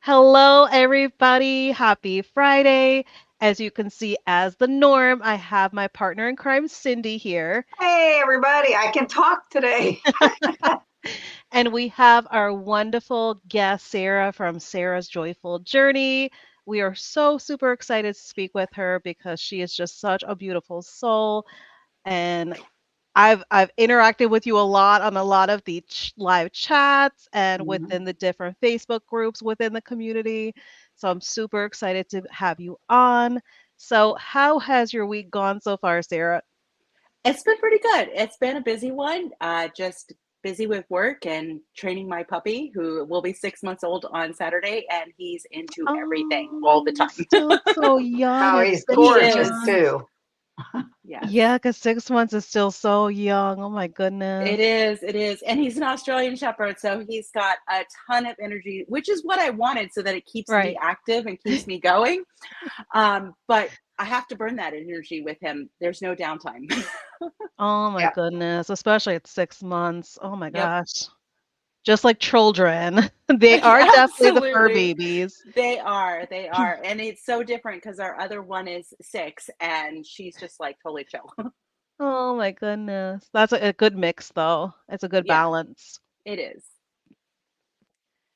Hello, everybody. Happy Friday. As you can see, as the norm, I have my partner in crime, Cindy, here. Hey, everybody, I can talk today. And we have our wonderful guest, Sarah, from Sarah's Joyful Journey. We are so super excited to speak with her because she is just such a beautiful soul. And I've interacted with you a lot on a lot of the live chats and Mhm. within the different Facebook groups within the community. So I'm super excited to have you on. So how has your week gone so far, Sarah? It's been pretty good. It's been a busy one. Just busy with work and training my puppy, who will be 6 months old on Saturday, and he's into everything all the Oh, time. still so young Oh, at he's six He gorgeous is. months. too. Yes. Yeah, because 6 months is still so young. Oh my goodness. It is. It is. And he's an Australian Shepherd, so he's got a ton of energy, which is what I wanted so that it keeps me Right. active and keeps me going. But I have to burn that energy with him. There's no downtime. Oh my Yeah. goodness, especially at 6 months. Oh my Yep. gosh. Just like children. They are definitely the fur Absolutely. babies. They are. And it's so different because our other one is 6 and she's just like totally chill. Oh my goodness. That's a good mix, though. It's a good Yeah, balance. it is.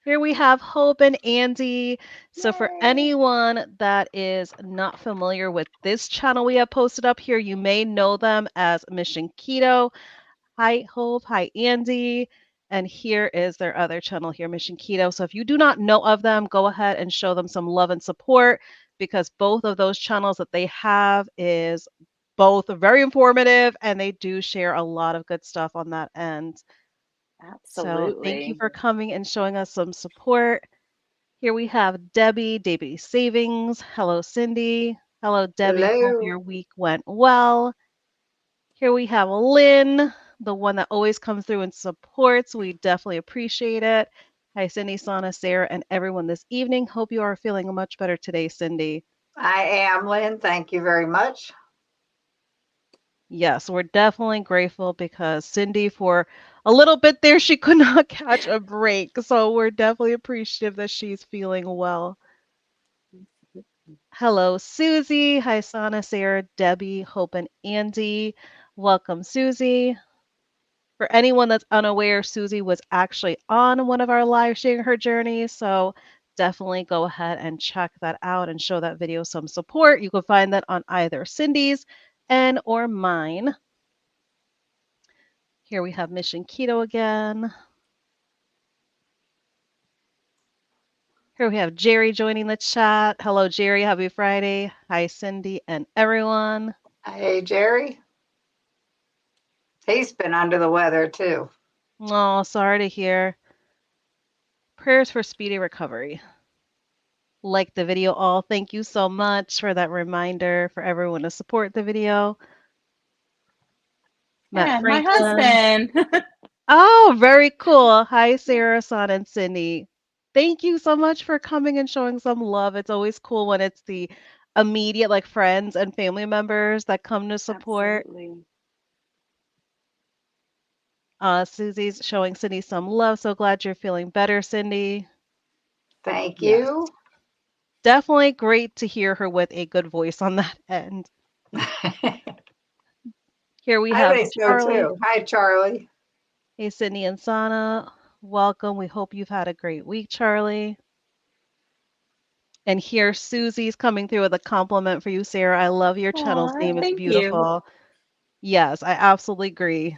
Here we have Hope and Andy. So, for Yay. anyone that is not familiar with this channel we have posted up here, you may know them as Mission Keto. Hi, Hope. Hi, Andy. And here is their other channel here, Mission Keto. So, if you do not know of them, go ahead and show them some love and support because both of those channels that they have is both very informative and they do share a lot of good stuff on that end. So thank you Absolutely. for coming and showing us some support. Here we have Debbie, Debbie Savings. Hello, Cindy. Hello, Debbie. Hope Hello. your week went well. Here we have Lynn, the one that always comes through and supports. We definitely appreciate it. Hi, Cindy, Sana, Sarah, and everyone this evening. Hope you are feeling much better today, Cindy. I am Lynn. Thank you very much. Yes, we're definitely grateful because Cindy, for a little bit there, she could not catch a break. So we're definitely appreciative that she's feeling well. Hello, Susie. Hi, Sana, Sarah, Debbie, Hope, and Andy. Welcome, Susie. For anyone that's unaware, Susie was actually on one of our live sharing her journey. So definitely go ahead and check that out and show that video some support. You can find that on either Cindy's and or mine. Here we have Mission Keto again. Here we have Jerry joining the chat. Hello, Jerry. Happy Friday. Hi, Cindy and everyone. Hey, Jerry. He's been under the weather too. Oh, sorry to hear. Prayers for speedy recovery. Like the video all. Thank you so much for that reminder for everyone to support the video. Matt And my Franklin. husband. Oh, very cool. Hi, Sarah, Son, and Cindy. Thank you so much for coming and showing some love. It's always cool when it's the immediate, like friends and family members that come to support. Absolutely. Susie's showing Cindy some love. So glad you're feeling better, Cindy. Thank Yes. you. Definitely great to hear her with a good voice on that end. I Here we have think so Charlie. too. Hi, Charlie. Hey, Cindy and Sana. Welcome. We hope you've had a great week, Charlie. And here Susie's coming through with a compliment for you, Sarah. I love your channel's Aw, name. It's thank you. beautiful. Yes, I absolutely agree.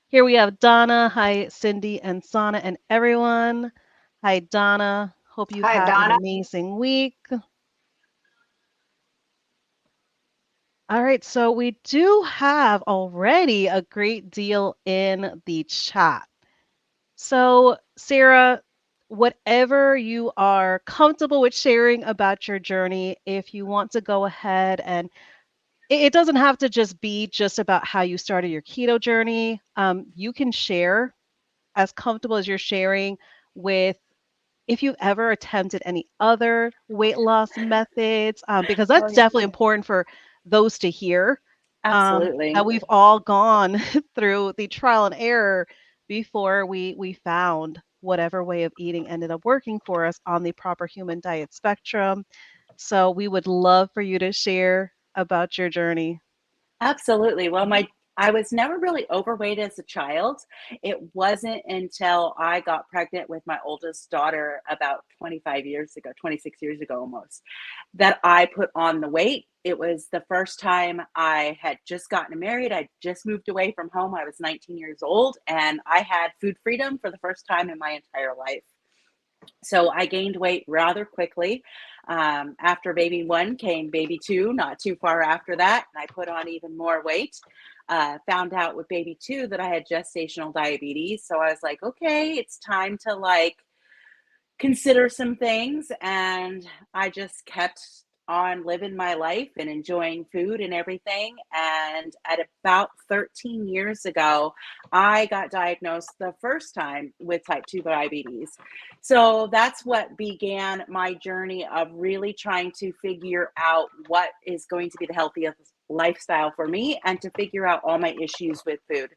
Here we have Donna. Hi, Cindy and Sana and everyone. Hi, Donna. Hope you've Hi, had an Donna. amazing week. All right, so we do have already a great deal in the chat. So, Sarah, whatever you are comfortable with sharing about your journey, if you want to go ahead and it doesn't have to just be just about how you started your keto journey. You can share as comfortable as you're sharing with if you've ever attempted any other weight loss methods, because Oh, that's yeah. definitely important for those to hear, that Absolutely. we've all gone through the trial and error before we found whatever way of eating ended up working for us on the proper human diet spectrum. So we would love for you to share about your journey. Absolutely. Well, I was never really overweight as a child. It wasn't until I got pregnant with my oldest daughter about 25 years ago, 26 years ago almost, that I put on the weight. It was the first time I had just gotten married. I just moved away from home. I was 19 years old and I had food freedom for the first time in my entire life. So I gained weight rather quickly. After baby one came baby two, not too far after that. And I put on even more weight. Found out with baby two that I had gestational diabetes. So I was like, okay, it's time to like consider some things. And I just kept on living my life and enjoying food and everything. And at about 13 years ago, I got diagnosed the first time with type 2 diabetes. So that's what began my journey of really trying to figure out what is going to be the healthiest lifestyle for me and to figure out all my issues with food.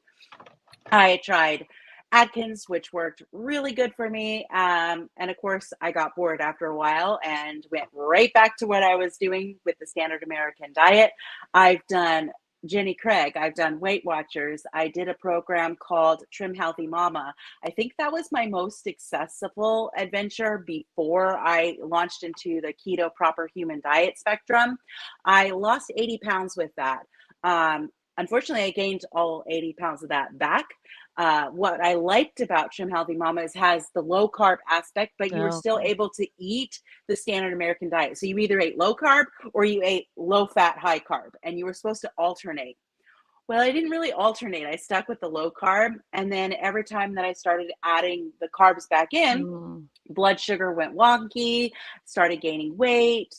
I tried Atkins, which worked really good for me. And of course, I got bored after a while and went right back to what I was doing with the standard American diet. I've done Jenny Craig, I've done Weight Watchers. I did a program called Trim Healthy Mama. I think that was my most accessible adventure before I launched into the keto proper human diet spectrum. I lost 80 pounds with that. Unfortunately, I gained all 80 pounds of that back. What I liked about Trim Healthy Mama is has the low carb aspect, but you were still Okay. able to eat the standard American diet. So you either ate low carb or you ate low fat, high carb, and you were supposed to alternate. Well, I didn't really alternate. I stuck with the low carb. And then every time that I started adding the carbs back in, Mm. blood sugar went wonky, started gaining weight.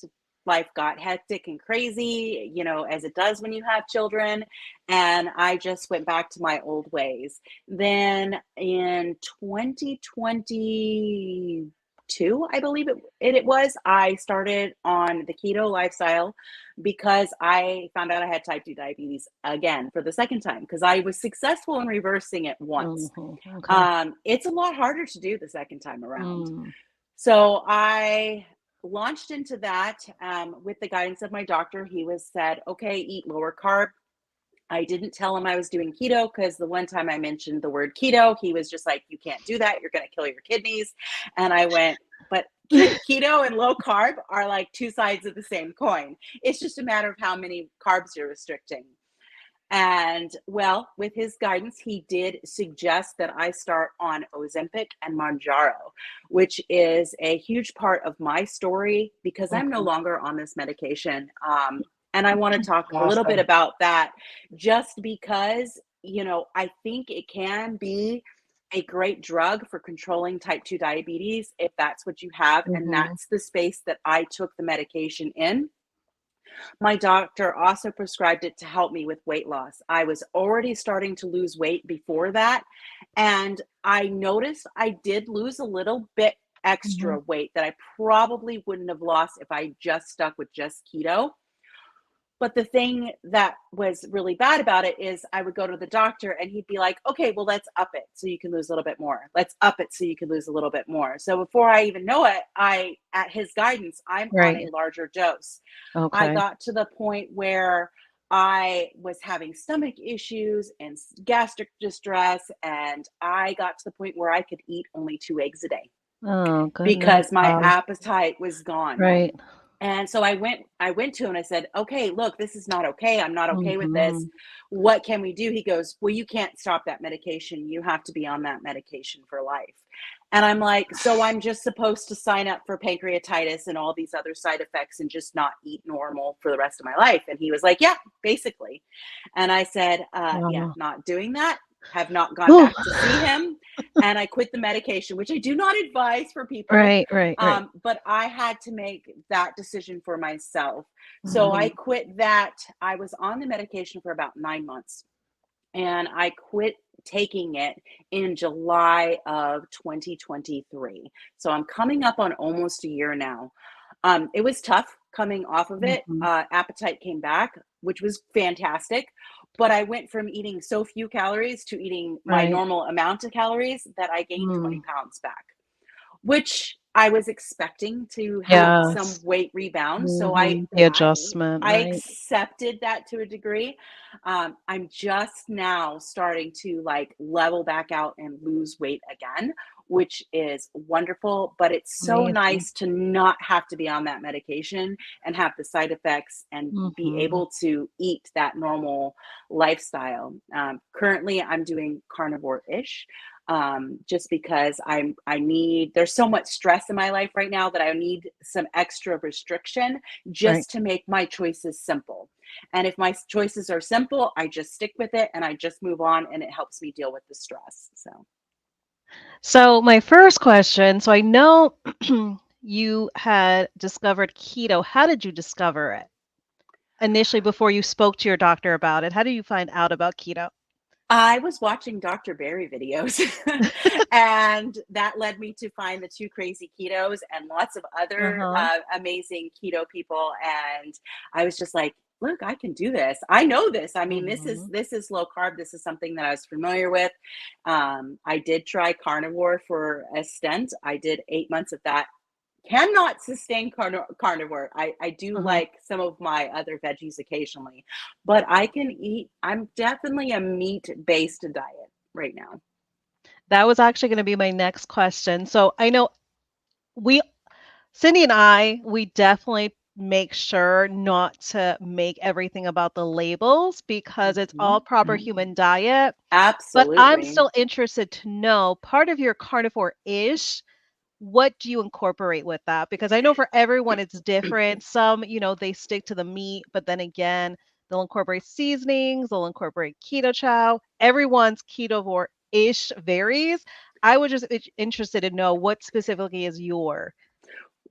Life got hectic and crazy, you know, as it does when you have children. And I just went back to my old ways. Then in 2022, I believe it was, I started on the keto lifestyle because I found out I had type 2 diabetes again for the second time because I was successful in reversing it once. Okay. It's a lot harder to do the second time around. Mm. So I launched into that with the guidance of my doctor. He was said, okay, eat lower carb. I didn't tell him I was doing keto because the one time I mentioned the word keto, he was just like, you can't do that. You're going to kill your kidneys. And I went, but keto and low carb are like two sides of the same coin. It's just a matter of how many carbs you're restricting. And well, with his guidance, he did suggest that I start on Ozempic and Manjaro, which is a huge part of my story because I'm no Okay. longer on this medication. And I want to talk a little bit Awesome. about that just because, you know, I think it can be a great drug for controlling type 2 diabetes if that's what you have. And Mhm. that's the space that I took the medication in. My doctor also prescribed it to help me with weight loss. I was already starting to lose weight before that. And I noticed I did lose a little bit Mhm. extra weight that I probably wouldn't have lost if I just stuck with just keto. But the thing that was really bad about it is I would go to the doctor and he'd be like, okay, well, let's up it so you can lose a little bit more. Let's up it so you can lose a little bit more. So before I even know it, at his guidance, I'm on a Right. larger dose. I Okay. got to the point where I was having stomach issues and gastric distress. And I got to the point where I could eat only 2 eggs a day Oh, goodness. because my Wow. appetite was gone. Right. And so I went to him and I said, okay, look, this is not okay. I'm not okay with this. Mhm. What can we do? He goes, well, you can't stop that medication. You have to be on that medication for life. And I'm like, so I'm just supposed to sign up for pancreatitis and all these other side effects and just not eat normal for the rest of my life. And he was like, yeah, basically. And I said, yeah, Wow. not doing that. Have not gone Whew. back to see him. And I quit the medication, which I do not advise for people. Right, right, right. But I had to make that decision for myself. So I Mhm. quit that. I was on the medication for about 9 months and I quit taking it in July of 2023. So I'm coming up on almost a year now. It was tough coming off of it. Mhm. Appetite came back, which was fantastic. but I went from eating so few calories to eating my Right. normal amount of calories that I gained 20 Mm. pounds back, which I was expecting to have some Yes. weight rebound. So The I adjustment, I right? accepted that to a degree. I'm just now starting to like level back out and lose weight again, which is wonderful. But it's so Amazing. nice to not have to be on that medication and have the side effects and be Mhm. able to eat that normal lifestyle. Currently, I'm doing carnivore-ish, just because I need there's so much stress in my life right now that I need some extra restriction Right. just to make my choices simple. And if my choices are simple, I just stick with it and I just move on and it helps me deal with the stress. So So my first question, so I know you had discovered keto. How did you discover it? Initially before you spoke to your doctor about it, how did you find out about keto? I was watching Dr. Berry videos, and that led me to find the Two Crazy Ketos and lots of other Uh-huh. amazing keto people. And I was just like, look, I can do this. I know this. I mean, Mhm. this is low carb. This is something that I was familiar with. I did try carnivore for a stint. I did 8 months of that. Cannot sustain carnivore. I do Uh-huh. like some of my other veggies occasionally, but I can eat. I'm definitely a meat-based diet right now. That was actually going to be my next question. So I know we Cindy and we definitely make sure not to make everything about the labels because it's all Mhm. proper Mhm. human diet. But I'm Absolutely. still interested to know part of your carnivore-ish, what do you incorporate with that? Because I know for everyone it's different. Some, they stick to the meat, but then again, they'll incorporate seasonings, they'll incorporate keto chow. Everyone's ketovore-ish varies. I was just interested to know what specifically is your.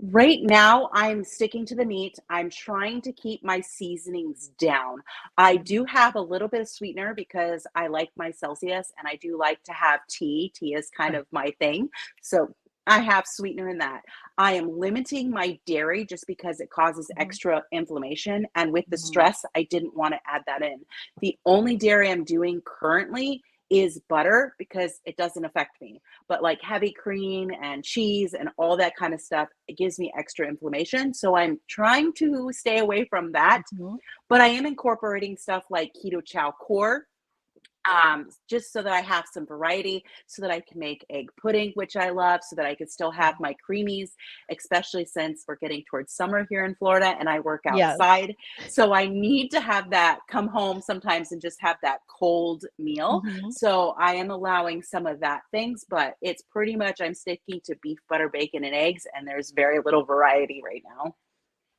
Right now, I'm sticking to the meat. I'm trying to keep my seasonings down. I do have a little bit of sweetener because I like my Celsius and I do like to have tea. Tea is kind Right. of my thing. So I have sweetener in that. I am limiting my dairy just because it causes Mhm, extra inflammation. And with the mhm, stress, I didn't want to add that in. The only dairy I'm doing currently is butter because it doesn't affect me, but like heavy cream and cheese and all that kind of stuff, it gives me extra inflammation. So I'm trying to stay away from that, mhm. but I am incorporating stuff like keto chow core, just so that I have some variety, so that I can make egg pudding, which I love, so that I can still have my creamies, especially since we're getting towards summer here in Florida and I work Yes. outside. So I need to have that come home sometimes and just have that cold meal. Mhm. So I am allowing some of that things, but it's pretty much I'm sticking to beef, butter, bacon, and eggs, and there's very little variety right now.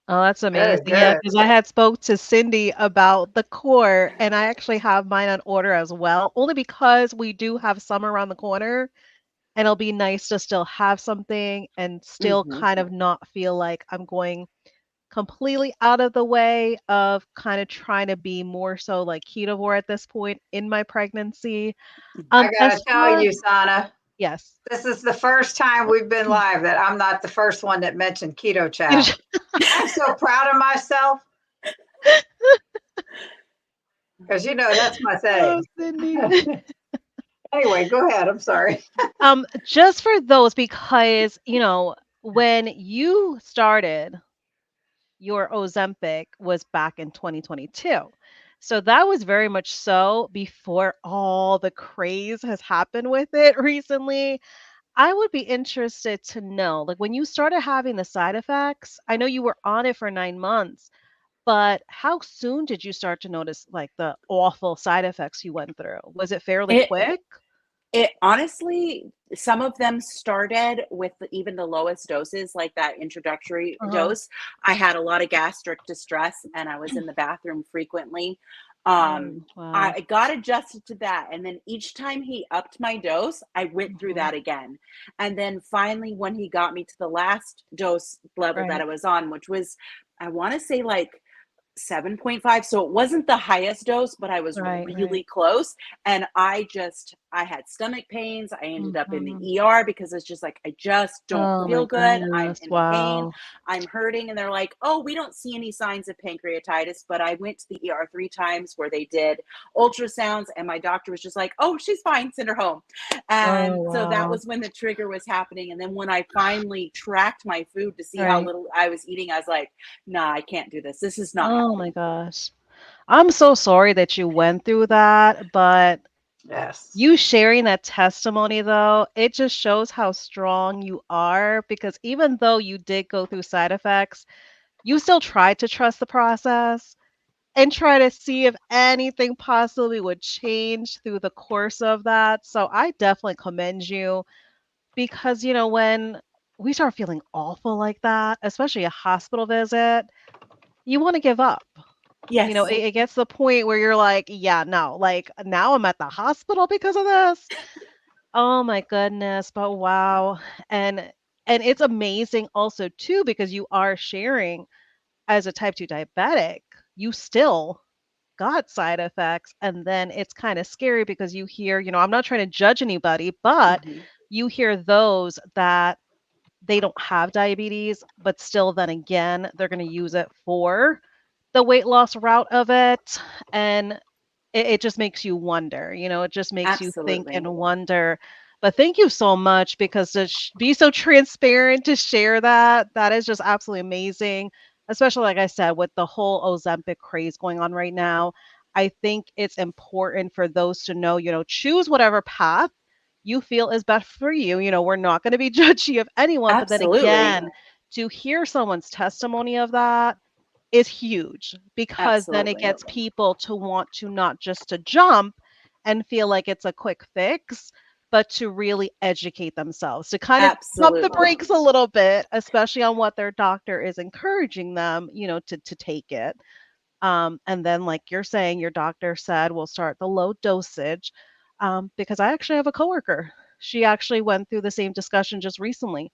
Oh, that's Good, amazing. Yeah, good. because I had spoke to Cindy about the core, and I actually have mine on order as well, only because we do have summer around the corner, and it'll be nice to still have something and still Hmm. kind of not feel like I'm going completely out of the way of kind of trying to be more so like ketovore at this point in my pregnancy. I gotta As tell far you, Sana, yes. this is the first time we've been live that I'm not the first one that mentioned keto chow. I'm so proud of myself because that's my Oh, thing. Cindy. Anyway, go ahead. I'm sorry. Just for those because, when you started, your Ozempic was back in 2022. So that was very much so before all the craze has happened with it recently. I would be interested to know, like when you started having the side effects, I know you were on it for 9 months, but how soon did you start to notice like the awful side effects you went through? Was it fairly It quick? It honestly, some of them started with even the lowest doses, like that introductory Uh-huh. dose. I had a lot of gastric distress and I was in the bathroom frequently. Um, Wow. I got adjusted to that. And then each time he upped my dose, I went through Mhm. that again. And then finally, when he got me to the last dose level that Right. I was on, which was, I want to say like 7.5, so it wasn't the highest dose, but I was Right, right. really close. And I had stomach pains. I ended up in the Mhm. ER because it's just like, I just don't Oh my feel good. I'm goodness. in pain. Wow. I'm hurting. And they're like, oh, we don't see any signs of pancreatitis. But I went to the ER 3 times where they did ultrasounds, and my doctor was just like, oh, she's fine, send her home. Oh And so that wow. was when the trigger was happening. And then when I finally tracked my food to see how Right. little I was eating, I was like, nah, I can't do this. This is not Oh my healthy. gosh. I'm so sorry that you went through that, but Yes. you sharing that testimony though, it just shows how strong you are because even though you did go through side effects, you still tried to trust the process and try to see if anything possibly would change through the course of that. So I definitely commend you because, when we start feeling awful like that, especially a hospital visit, you want to give up. Yes, It gets to the point where you're like, yeah, no, like now I'm at the hospital because of this. Oh my goodness, but wow. And it's amazing also too because you are sharing as a type 2 diabetic, you still got side effects and then it's kind of scary because you hear, I'm not trying to judge anybody, but hmm you hear those that they don't have diabetes, but still then again, they're going to use it for the weight loss route of it. And it just makes you wonder, it just makes you think and absolutely. wonder. But thank you so much because to be so transparent to share that, that is just absolutely amazing. Especially, like I said, with the whole Ozempic craze going on right now. I think it's important for those to know, choose whatever path you feel is best for you. We're not going to be judgy of anyone. But then Absolutely. again, to hear someone's testimony of that, is huge because then it Absolutely. gets people to want to not just to jump and feel like it's a quick fix, but to really educate themselves, to kind of pump the Absolutely. brakes a little bit, especially on what their doctor is encouraging them, to take it. And then, like you're saying, your doctor said we'll start the low dosage. Because I actually have a coworker. She actually went through the same discussion just recently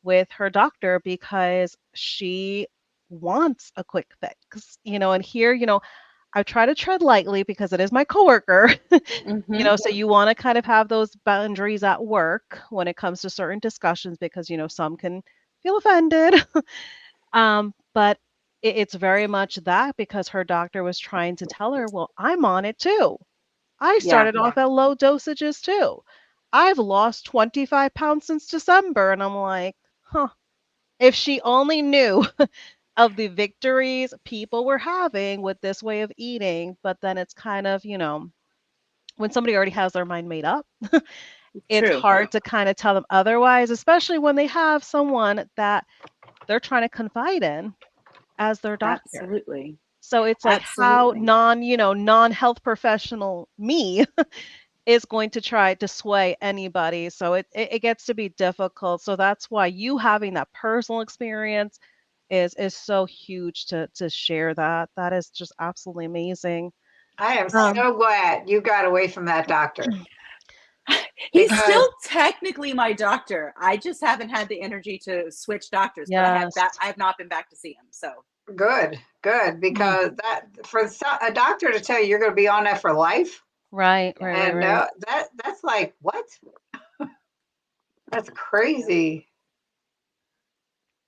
with her doctor because she wants a quick fix, and here, I try to tread lightly because it is my coworker, hmm so you want to kind of have those boundaries at work when it comes to certain discussions because, some can feel offended. But it's very much that because her doctor was trying to tell her, well, I'm on it too. I Yeah, started off at low dosages too. I've lost 25 pounds since December. And I'm like, huh, if she only knew of the victories people were having with this way of eating. But then it's kind of, when somebody already has their mind made up, it's true. hard to kind of tell them otherwise, especially when they have someone that they're trying to confide in as their doctor. Absolutely. So it's like how Absolutely. non-health professional me is going to try to sway anybody. So it gets to be difficult. So that's why you having that personal experience is so huge to share that. That is just absolutely amazing. I am Um, so glad you got away from that doctor He's because still technically my doctor. I just haven't had the energy to switch doctors, but yes. I have not been back to see him. So, good, good, Mm, because that for a doctor to tell you you're going to be on that for life, right, right, yeah. right, and right. that's like what? That's crazy.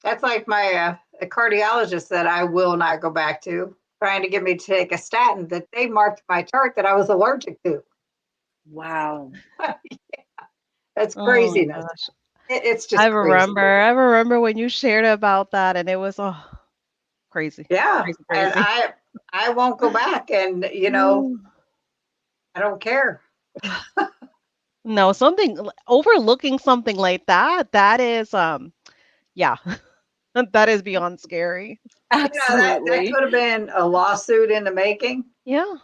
That's like my a cardiologist that I will not go back to, trying to get me to take a statin that they marked my chart that I was allergic to. Wow. That's Oh my craziness. gosh. It's I just crazy. remember. I remember when you shared about that and it was crazy. Yeah, Crazy, and crazy. I won't go back, and Mm. I don't care. No, overlooking something like that, that is yeah, that is beyond scary. That Absolutely. could have been a lawsuit in the making. Yeah.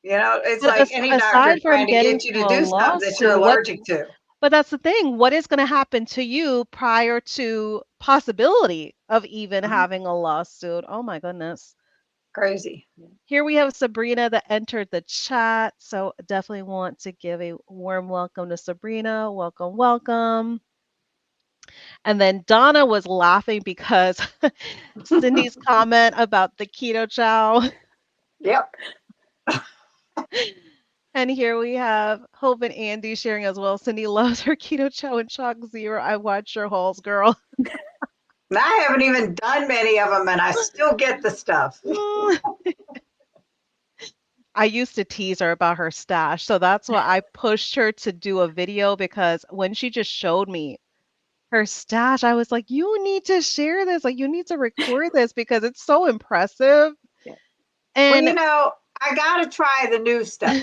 It's But like any doctor aside from trying to getting get to you to a do something that you're lawsuit, what allergic to. but that's the thing, what is going to happen to you prior to possibility of even Mhm. having a lawsuit? Oh my goodness. Crazy. Here we have Sabrina that entered the chat, so definitely want to give a warm welcome to Sabrina. Welcome, welcome. And then Donna was laughing because Cindy's comment about the keto chow. Yep. And here we have Hope and Andy sharing as well. Cindy loves her keto chow and chalk zero. I watch your hauls, girl. And I haven't even done many of them, and I still get the stuff. I used to tease her about her stash, so that's why I pushed her to do a video because when she just showed me her stash, I was like, "You need to share this. Like, you need to record this because it's so impressive." Yeah. Well, And I got to try the new stuff.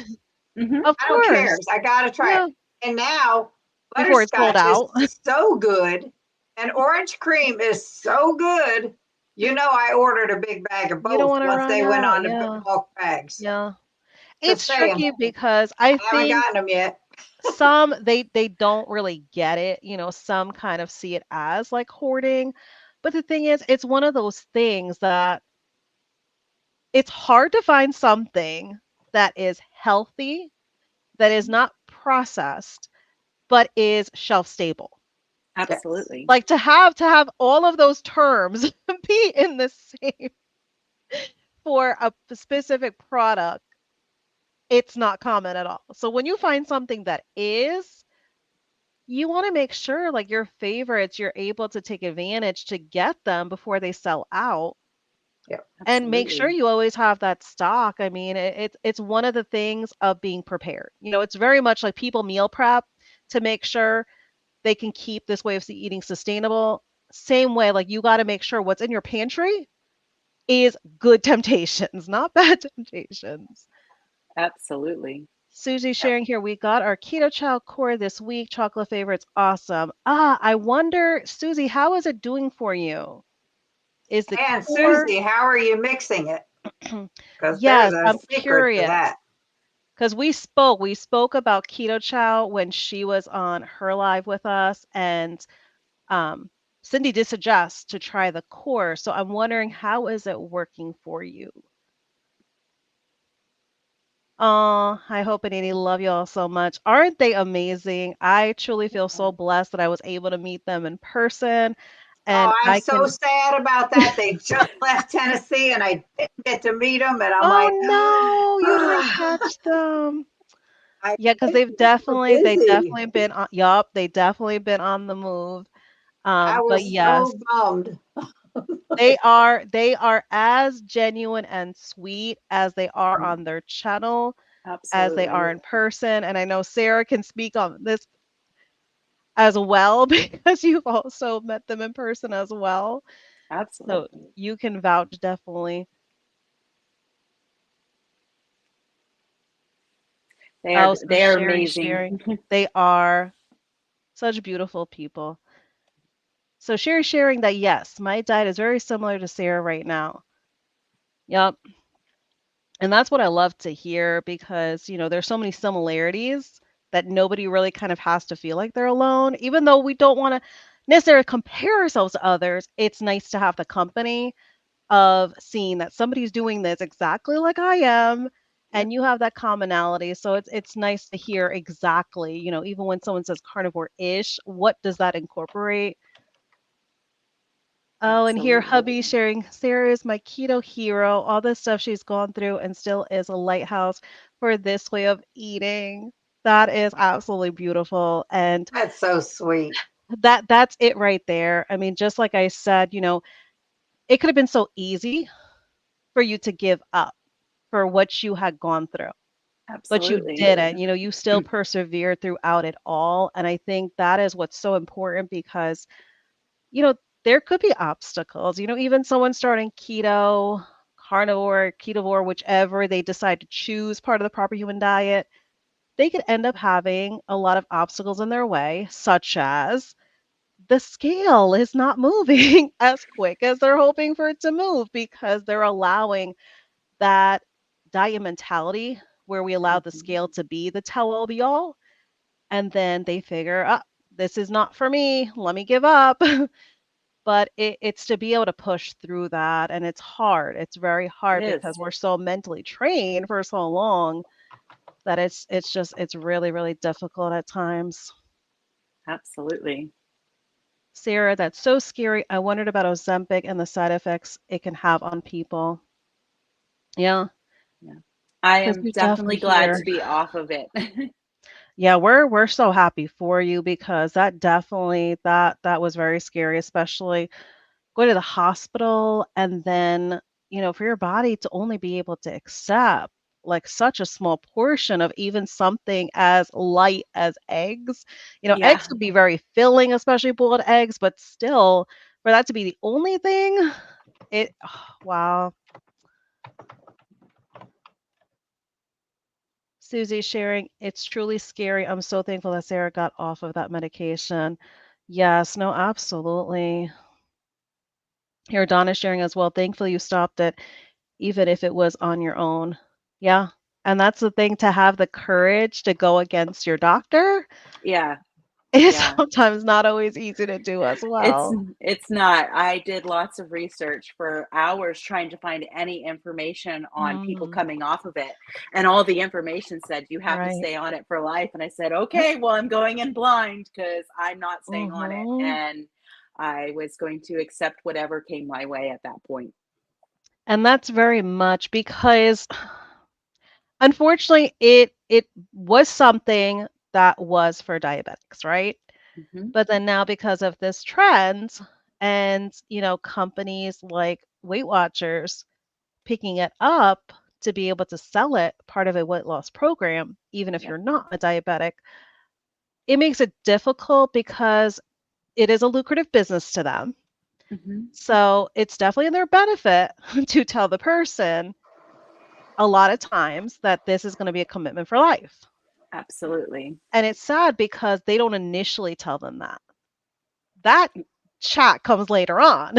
Hmm. of I don't care. course, I got to try it. yeah, And now before it's sold butterscotch is out. so good, and orange cream is so good. I ordered a big bag of You don't both want to once run they went out. on the Yeah, bulk bags. yeah. Just It's saying, tricky because I I haven't think gotten them yet. some they don't really get it. Some kind of see it as like hoarding. But the thing is, it's one of those things that it's hard to find something that is healthy, that is not processed, but is shelf stable. Yes. Absolutely. Like to have all of those terms be in the same for a specific product, it's not common at all. So when you find something that is, you want to make sure like your favorites, you're able to take advantage to get them before they sell out Yep. and make sure Absolutely. you always have that stock. I mean, it's one of the things of being prepared. It's very much like people meal prep to make sure they can keep this way of eating sustainable. Same way, like you got to make sure what's in your pantry is good temptations, not bad temptations. Absolutely. Susie Yep. sharing here, we got our keto chow core this week. Chocolate favorites, awesome. I wonder, Susie, how is it doing for you? Is the And core? Susie, how are you mixing it? Because there's Yes, a I'm secret to curious that. because we spoke about keto chow when she was on her live with us, and um, Cindy did suggest to try the core. So I'm wondering, how is it working for you? Oh, I hope and Annie love you all so much. Aren't they amazing? I truly feel so blessed that I was able to meet them in person and Oh, I'm I so can. sad about that. They just left Tennessee, and I didn't get to meet them. And I'm Oh like, no, you didn't catch them. I Yeah, because think they were they busy. definitely been on, yup, they definitely been on the move. I But was yes, so bummed. they are as genuine and sweet as they are on their channel, as they are Absolutely. in person. And I know Sarah can speak on this as well because you've also met them in person as well. So Absolutely. you can vouch definitely. Oh, so They are Sherry amazing. sharing. They are such beautiful people. So Sherry sharing that yes, my diet is very similar to Sarah right now. Yep. And that's what I love to hear because, there's so many similarities that nobody really kind of has to feel like they're alone. Even though we don't want to necessarily compare ourselves to others, it's nice to have the company of seeing that somebody's doing this exactly like I am Yep. and you have that commonality. So it's nice to hear exactly, even when someone says carnivore-ish, what does that incorporate? Oh, and here Absolutely. hubby sharing Sarah is my keto hero, all the stuff she's gone through and still is a lighthouse for this way of eating. That is absolutely beautiful. And That's so sweet. that's it right there. I mean, just like I said, it could have been so easy for you to give up for what you had gone through, but you Absolutely. didn't. You still persevered throughout it all. And I think that is what's so important because, you know, there could be obstacles. Even someone starting keto, carnivore, ketovore, whichever they decide to choose part of the proper human diet, they could end up having a lot of obstacles in their way, such as the scale is not moving as quick as they're hoping for it to move because they're allowing that diet mentality where we allow the Mhm. scale to be the tell all be all. And then they figure, this is not for me. Let me give up. But it's to be able to push through that. And it's hard. It's very It hard because is. we're so mentally trained for so long that it's really, really difficult at times. Absolutely. Sarah, that's so scary. I wondered about Ozempic and the side effects it can have on people. Yeah, Yeah. I because am you definitely definitely glad hear. to be off of it. Yeah, we're so happy for you because that definitely that was very scary, especially going to the hospital and then, for your body to only be able to accept like such a small portion of even something as light as eggs. Yeah. Eggs could be very filling, especially boiled eggs, but still for that to be the only thing, wow. Susie sharing, it's truly scary. I'm so thankful that Sarah got off of that medication. Yes, no, absolutely. Here, Donna sharing as well. Thankfully, you stopped it, even if it was on your own. Yeah. And that's the thing to have the courage to go against your doctor. Yeah. It's Yeah. sometimes not always easy to do as It's well. it's not. I did lots of research for hours trying to find any information on people Mm, coming off of it. And all the information said you have to right. stay on it for life. And I said, Yep. okay, well, I'm going in blind because I'm not staying on it. Hmm. And I was going to accept whatever came my way at that point. And that's very much because unfortunately it was something that was for diabetics, right? Hmm. But then now because of this trend and, companies like Weight Watchers picking it up to be able to sell it part of a weight loss program, even if Yep. you're not a diabetic, it makes it difficult because it is a lucrative business to them. Hmm. So it's definitely in their benefit to tell the person a lot of times that this is going to be a commitment for life. Absolutely. And it's sad because they don't initially tell them that. That chat comes later on.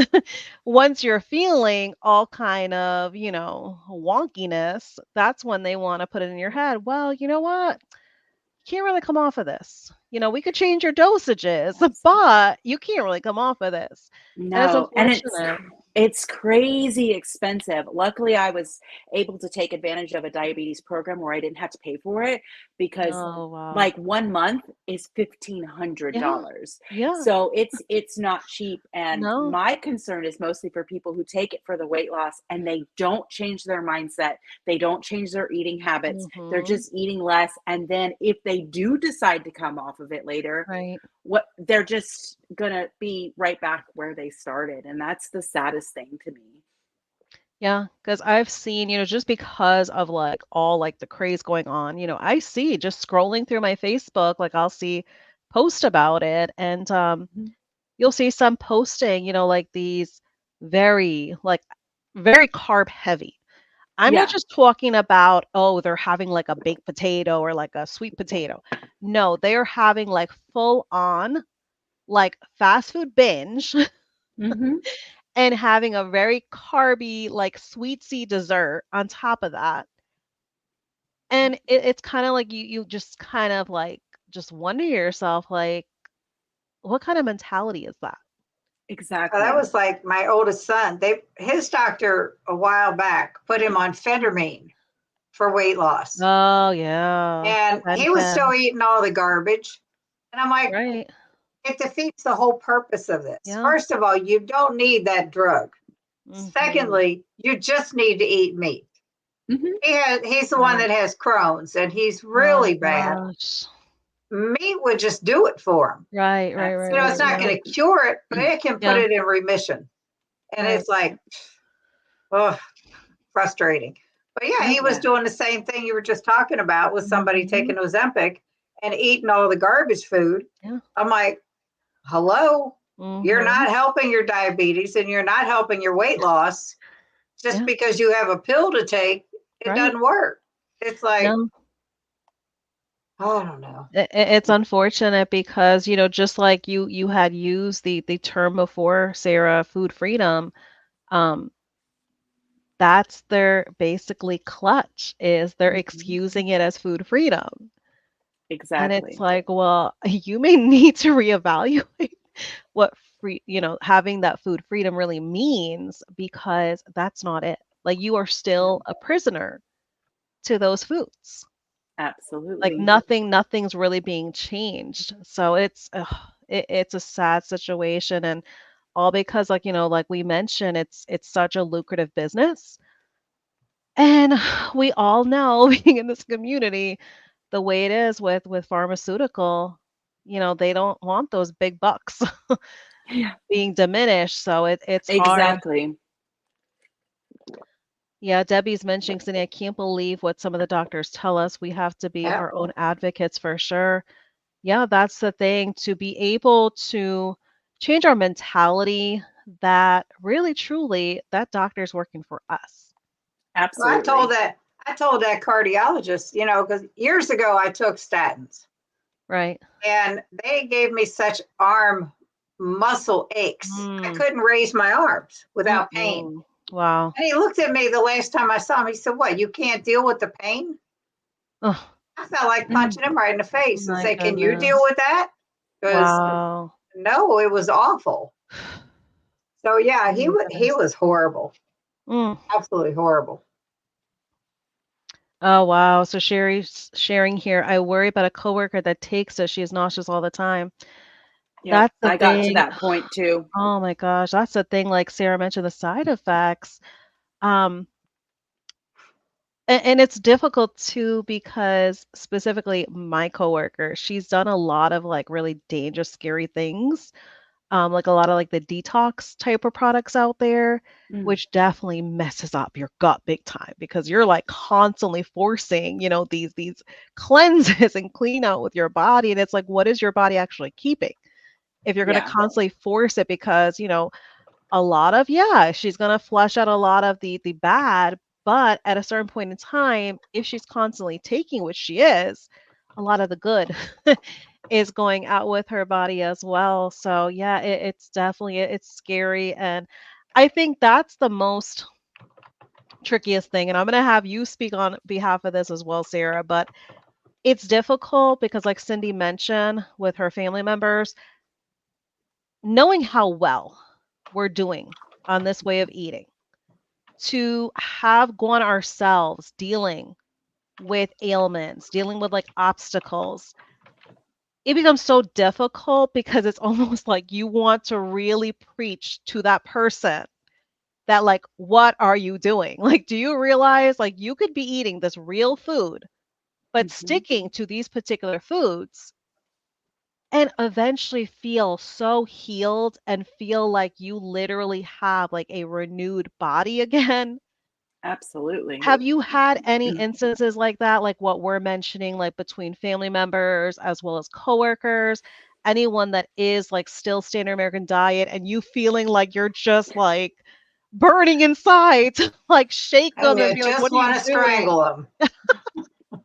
Once you're feeling all kind of, wonkiness, that's when they want to put it in your head. Well, you know what? You can't really come off of this. We could change your dosages, Absolutely. but you can't really come off of this. And it's No, and unfortunate. it's crazy expensive. Luckily, I was able to take advantage of a diabetes program where I didn't have to pay for it because Oh, wow. like 1 month is Yeah. $1,500. Yeah. So it's not cheap, and No. my concern is mostly for people who take it for the weight loss and they don't change their mindset, they don't change their eating habits, they're Hmm. just eating less, and then if they do decide to come off of it later, Right. what they're just gonna be right back where they started, and that's the saddest thing to me. Yeah, because I've seen, just because of like all like the craze going on, I see just scrolling through my Facebook, like I'll see post about it and Mhm. you'll see some posting, like these very like very carb heavy. I'm not Yeah. just talking about, oh, they're having like a baked potato or like a sweet potato. No, they are having like full on like fast food binge Mhm. and having a very carby, like sweetsy dessert on top of that. And it's kind of like you just kind of like just wonder yourself, like, what kind of mentality is that? That Exactly. was like my oldest son. His doctor a while back put him on phentermine for weight loss, Oh yeah, and he was still fen. eating all the garbage. And I'm like, Right. it defeats the whole purpose of this. Yeah. First of all, you don't need that drug. Hmm. Secondly, you just need to eat meat. Mhm. He's the one Right. that has Crohn's, and he's Oh really bad. gosh. Meat would just do it for him. Right, right, right, right. It's not Absolutely. Yeah. going to cure it, but it can put Yeah. it in remission. And Right. it's like, oh, frustrating. But yeah, Oh, he was yeah. doing the same thing you were just talking about with somebody Hmm. taking Ozempic and eating all the garbage food. Yeah. I'm like, hello, you're Hmm. not helping your diabetes and you're not helping your weight loss just Yeah. because you have a pill to take. It Right. doesn't work. It's like, No. oh, I don't know. It's unfortunate because, just like you had used the term before, Sarah, food freedom, um, that's their basically clutch is they're Mhm. excusing it as food freedom. And it's Exactly. like, well, you may need to reevaluate what having that food freedom really means because that's not it. Like you are No. still a prisoner to those foods. Like Absolutely. nothing's really being changed. So It's a sad situation, and all because, like, like we mentioned, it's such a lucrative business. And we all know, being in this community, the way it is with pharmaceutical, they don't want those big bucks Yeah, being diminished. So it's hard. exactly. Yeah, Debbie's mentioning, Cindy, I can't believe what some of the doctors tell us. We have to be Yeah. our own advocates for sure. Yeah, that's the thing, to be able to change our mentality that really truly that doctor's working for us, Well, I told Absolutely. that I told that cardiologist, because years ago I took statins right? and they gave me such arm muscle aches. I Mm, couldn't raise my arms without pain. mm-mm. Wow. And he looked at me the last time I saw him. He said, "What? You can't deal with the pain?" Oh, I felt like punching him right in the face and my say, "Can you deal goodness. with that?" Because Wow. no, it was awful. So yeah, Oh he my he goodness. was horrible, Mm. absolutely horrible. Oh, wow. So Sherry's sharing here. I worry about a coworker that takes it. She is nauseous all the time. Yep. That's the I got to thing. that point too. Oh my gosh, that's the thing. Like Sarah mentioned, the side effects. Um, and it's difficult too because specifically my coworker, she's done a lot of like really dangerous, scary things. Like a lot of like the detox type of products out there, Mm, which definitely messes up your gut big time because you're like constantly forcing, these cleanses and clean out with your body. And it's like, what is your body actually keeping? If you're going to yeah, constantly force it because, a lot of, yeah, she's gonna flush out a lot of the bad, but at a certain point in time, if she's constantly taking, which she is, a lot of the good is going out with her body as well. So yeah, it's definitely it's scary, and I think that's the most trickiest thing. And I'm gonna have you speak on behalf of this as well, Sarah. But it's difficult because, like Cindy mentioned, with her family members, knowing how well we're doing on this way of eating to have gone ourselves dealing with ailments, dealing with like obstacles, it becomes so difficult because it's almost like you want to really preach to that person that, like, what are you doing? Like, do you realize like you could be eating this real food, but hmm sticking to these particular foods and eventually feel so healed and feel like you literally have like a renewed body again. absolutely. Have you had any instances like that, like what we're mentioning, like between family members as well as coworkers? Anyone that is like still standard American diet and you feeling like you're just like burning inside to like shake them And and you be like, just what are you want to doing? strangle them.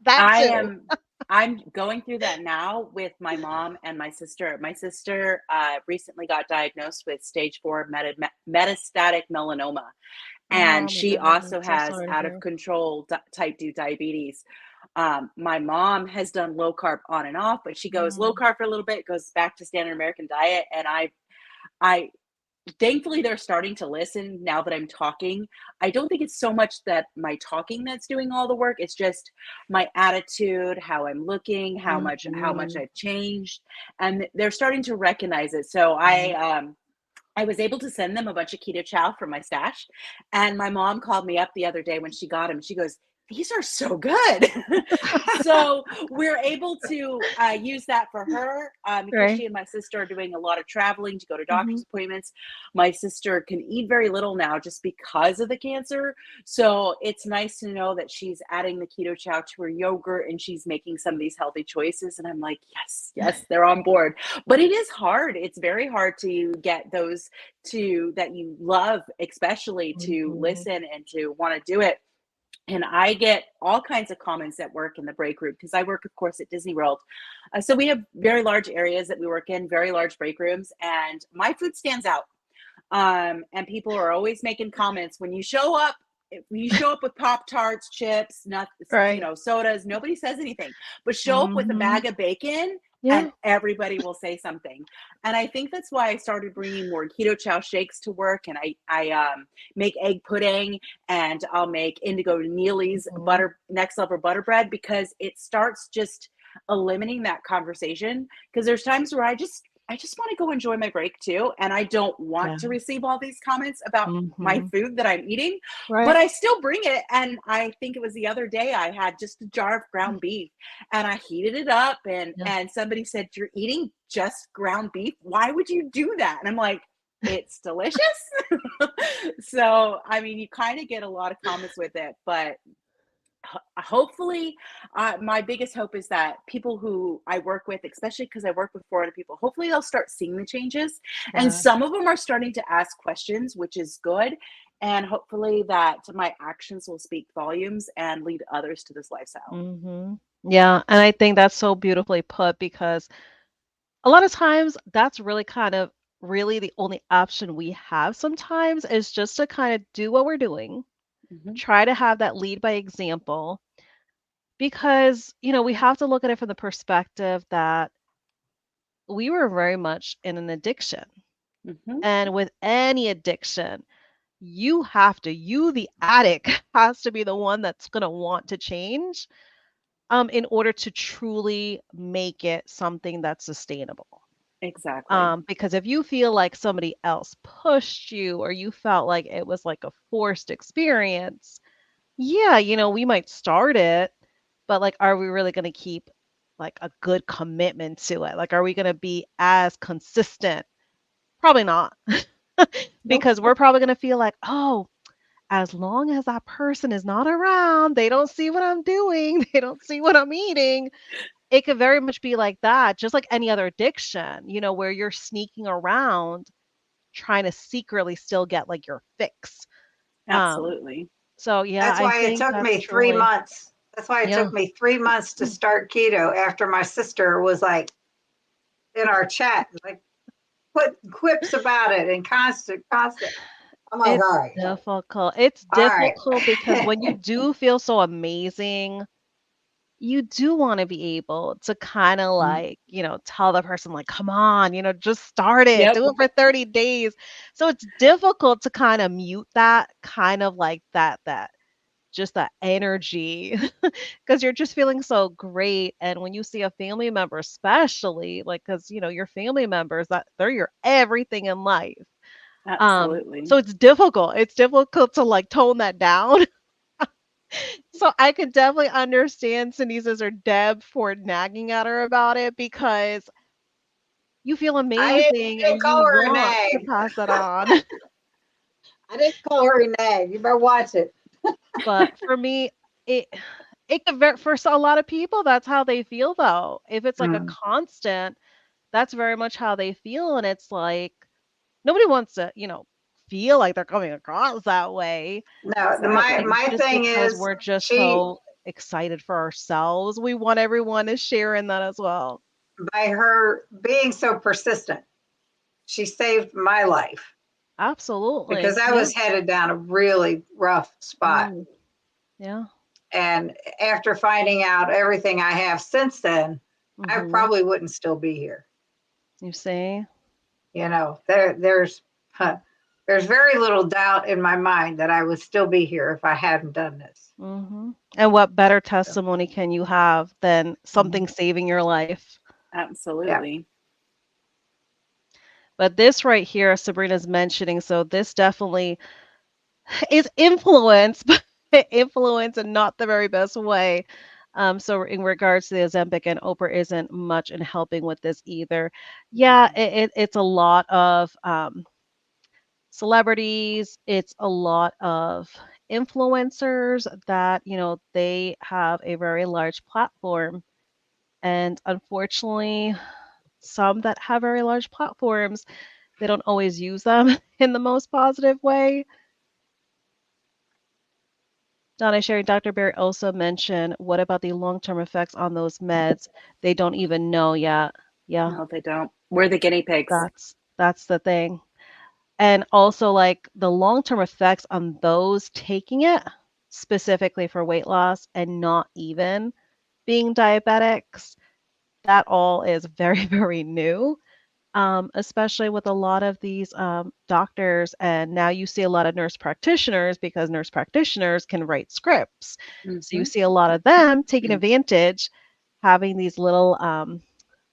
That I too. am I'm going through that now with my mom and my sister. My sister recently got diagnosed with stage 4 metastatic melanoma, and Oh my she goodness, I'm also so has sorry to out of hear. control type 2 diabetes. My mom has done low carb on and off, but she goes low Mm, carb for a little bit, goes back to standard American diet, and I thankfully they're starting to listen now that I'm talking. I don't think it's so much that my talking that's doing all the work. It's just my attitude, how I'm looking, how much mhm, I've changed, and they're starting to recognize it. So mhm. I was able to send them a bunch of keto chow from my stash. And my mom called me up the other day when she got them. She goes, "These are so good." So we're able to use that for her because Right. she and my sister are doing a lot of traveling to go to Mhm. doctor's appointments. My sister can eat very little now just because of the cancer. So it's nice to know that she's adding the keto chow to her yogurt and she's making some of these healthy choices. And I'm like, yes, yes, they're on board. But it is hard. It's very hard to get those to that you love, especially to Mhm. listen and to want to do it. And I get all kinds of comments at work in the break room because I work, of course, at Disney World. So we have very large areas that we work in, very large break rooms, and my food stands out. And people are always making comments when you show up. If you show up with Pop Tarts, chips, nuts, Right. sodas, nobody says anything. But show up with a Mhm. bag of bacon, and Yeah. everybody will say something. And I think that's why I started bringing more keto chow shakes to work. And I make egg pudding, and I'll make Indigo Neely's Mhm. butter next level butter bread because it starts just eliminating that conversation. Because there's times where I just want to go enjoy my break too. And I don't want Yeah. to receive all these comments about my Hmm. food that I'm eating, but Right. I still bring it. And I think it was the other day I had just a jar of ground beef and I heated it up Yeah. and somebody said, "You're eating just ground beef? Why would you do that?" And I'm like, it's delicious. So, I mean, you kind of get a lot of comments with it, but hopefully my biggest hope is that people who I work with, especially because I work with Florida people, hopefully they'll start seeing the changes, and Yeah. some of them are starting to ask questions, which is good, and hopefully that my actions will speak volumes and lead others to this lifestyle. Hmm. Yeah. And I think that's so beautifully put because a lot of times that's really kind of really the only option we have sometimes is just to kind of do what we're doing, Hmm. try to have that lead by example because, we have to look at it from the perspective that we were very much in an addiction. Hmm. And with any addiction, you, the addict, has to be the one that's going to want to change in order to truly make it something that's sustainable. Exactly. Because if you feel like somebody else pushed you or you felt like it was like a forced experience, yeah, we might start it, but like, are we really going to keep like a good commitment to it? Like, are we going to be as consistent? Probably not, Nope. because we're probably going to feel like, oh, as long as that person is not around, they don't see what I'm doing, they don't see what I'm eating. It could very much be like that, just like any other addiction, where you're sneaking around trying to secretly still get like your fix. Um, Absolutely. so yeah, That's I why it think took that's me three truly, months. That's why it yeah. took me 3 months to start keto after my sister was like in our chat, like put quips about it and constant. I'm like, It's all right, difficult. It's all right. difficult because when you do feel so amazing, you do want to be able to kind of like, tell the person like, come on, just start it, Yep. do it for 30 days. So it's difficult to kind of mute that kind of like that just that energy because you're just feeling so great. And when you see a family member, especially like, because, your family members, that they're your everything in life. Absolutely. So it's difficult. It's difficult to like tone that down. So I could definitely understand Sneezes or Deb for nagging at her about it because you feel amazing I didn't and you call her a want to nag. pass that on. I didn't call her a nag. You better watch it. But for me, it it could for a lot of people that's how they feel though. If it's like a Mm. constant, that's very much how they feel, and it's like nobody wants to, feel like they're coming across that way. No, But my Exactly. it's my just thing because is we're just she so excited for ourselves. We want everyone to share in that as well. by her being so persistent, she saved my life because Absolutely. I Yeah. was headed down a really rough spot. Mm, yeah. And after finding out everything I have since then, I Mhm. probably wouldn't still be here. You see? You know, huh, there's very little doubt in my mind that I would still be here if I hadn't done this. Mhm. And what better So, testimony can you have than mhm. something saving your life? Yeah, Absolutely. But this right here, Sabrina's mentioning, so this definitely is influence, but influence in not the very best way. So in regards to the Ozempic and Oprah isn't much in helping with this either. Yeah, Mhm. it's a lot of celebrities, it's a lot of influencers that, they have a very large platform. And unfortunately, some that have very large platforms, they don't always use them in the most positive way. Donna Sherry, Dr. Barry also mentioned, what about the long-term effects on those meds? They don't even know yet. Yeah, No, they don't. We're the guinea pigs. that's the thing. And also like the long-term effects on those taking it specifically for weight loss and not even being diabetics, that all is very, very new. Especially with a lot of these doctors. And now you see a lot of nurse practitioners because nurse practitioners can write scripts. So you Hmm. see a lot of them taking advantage, having these little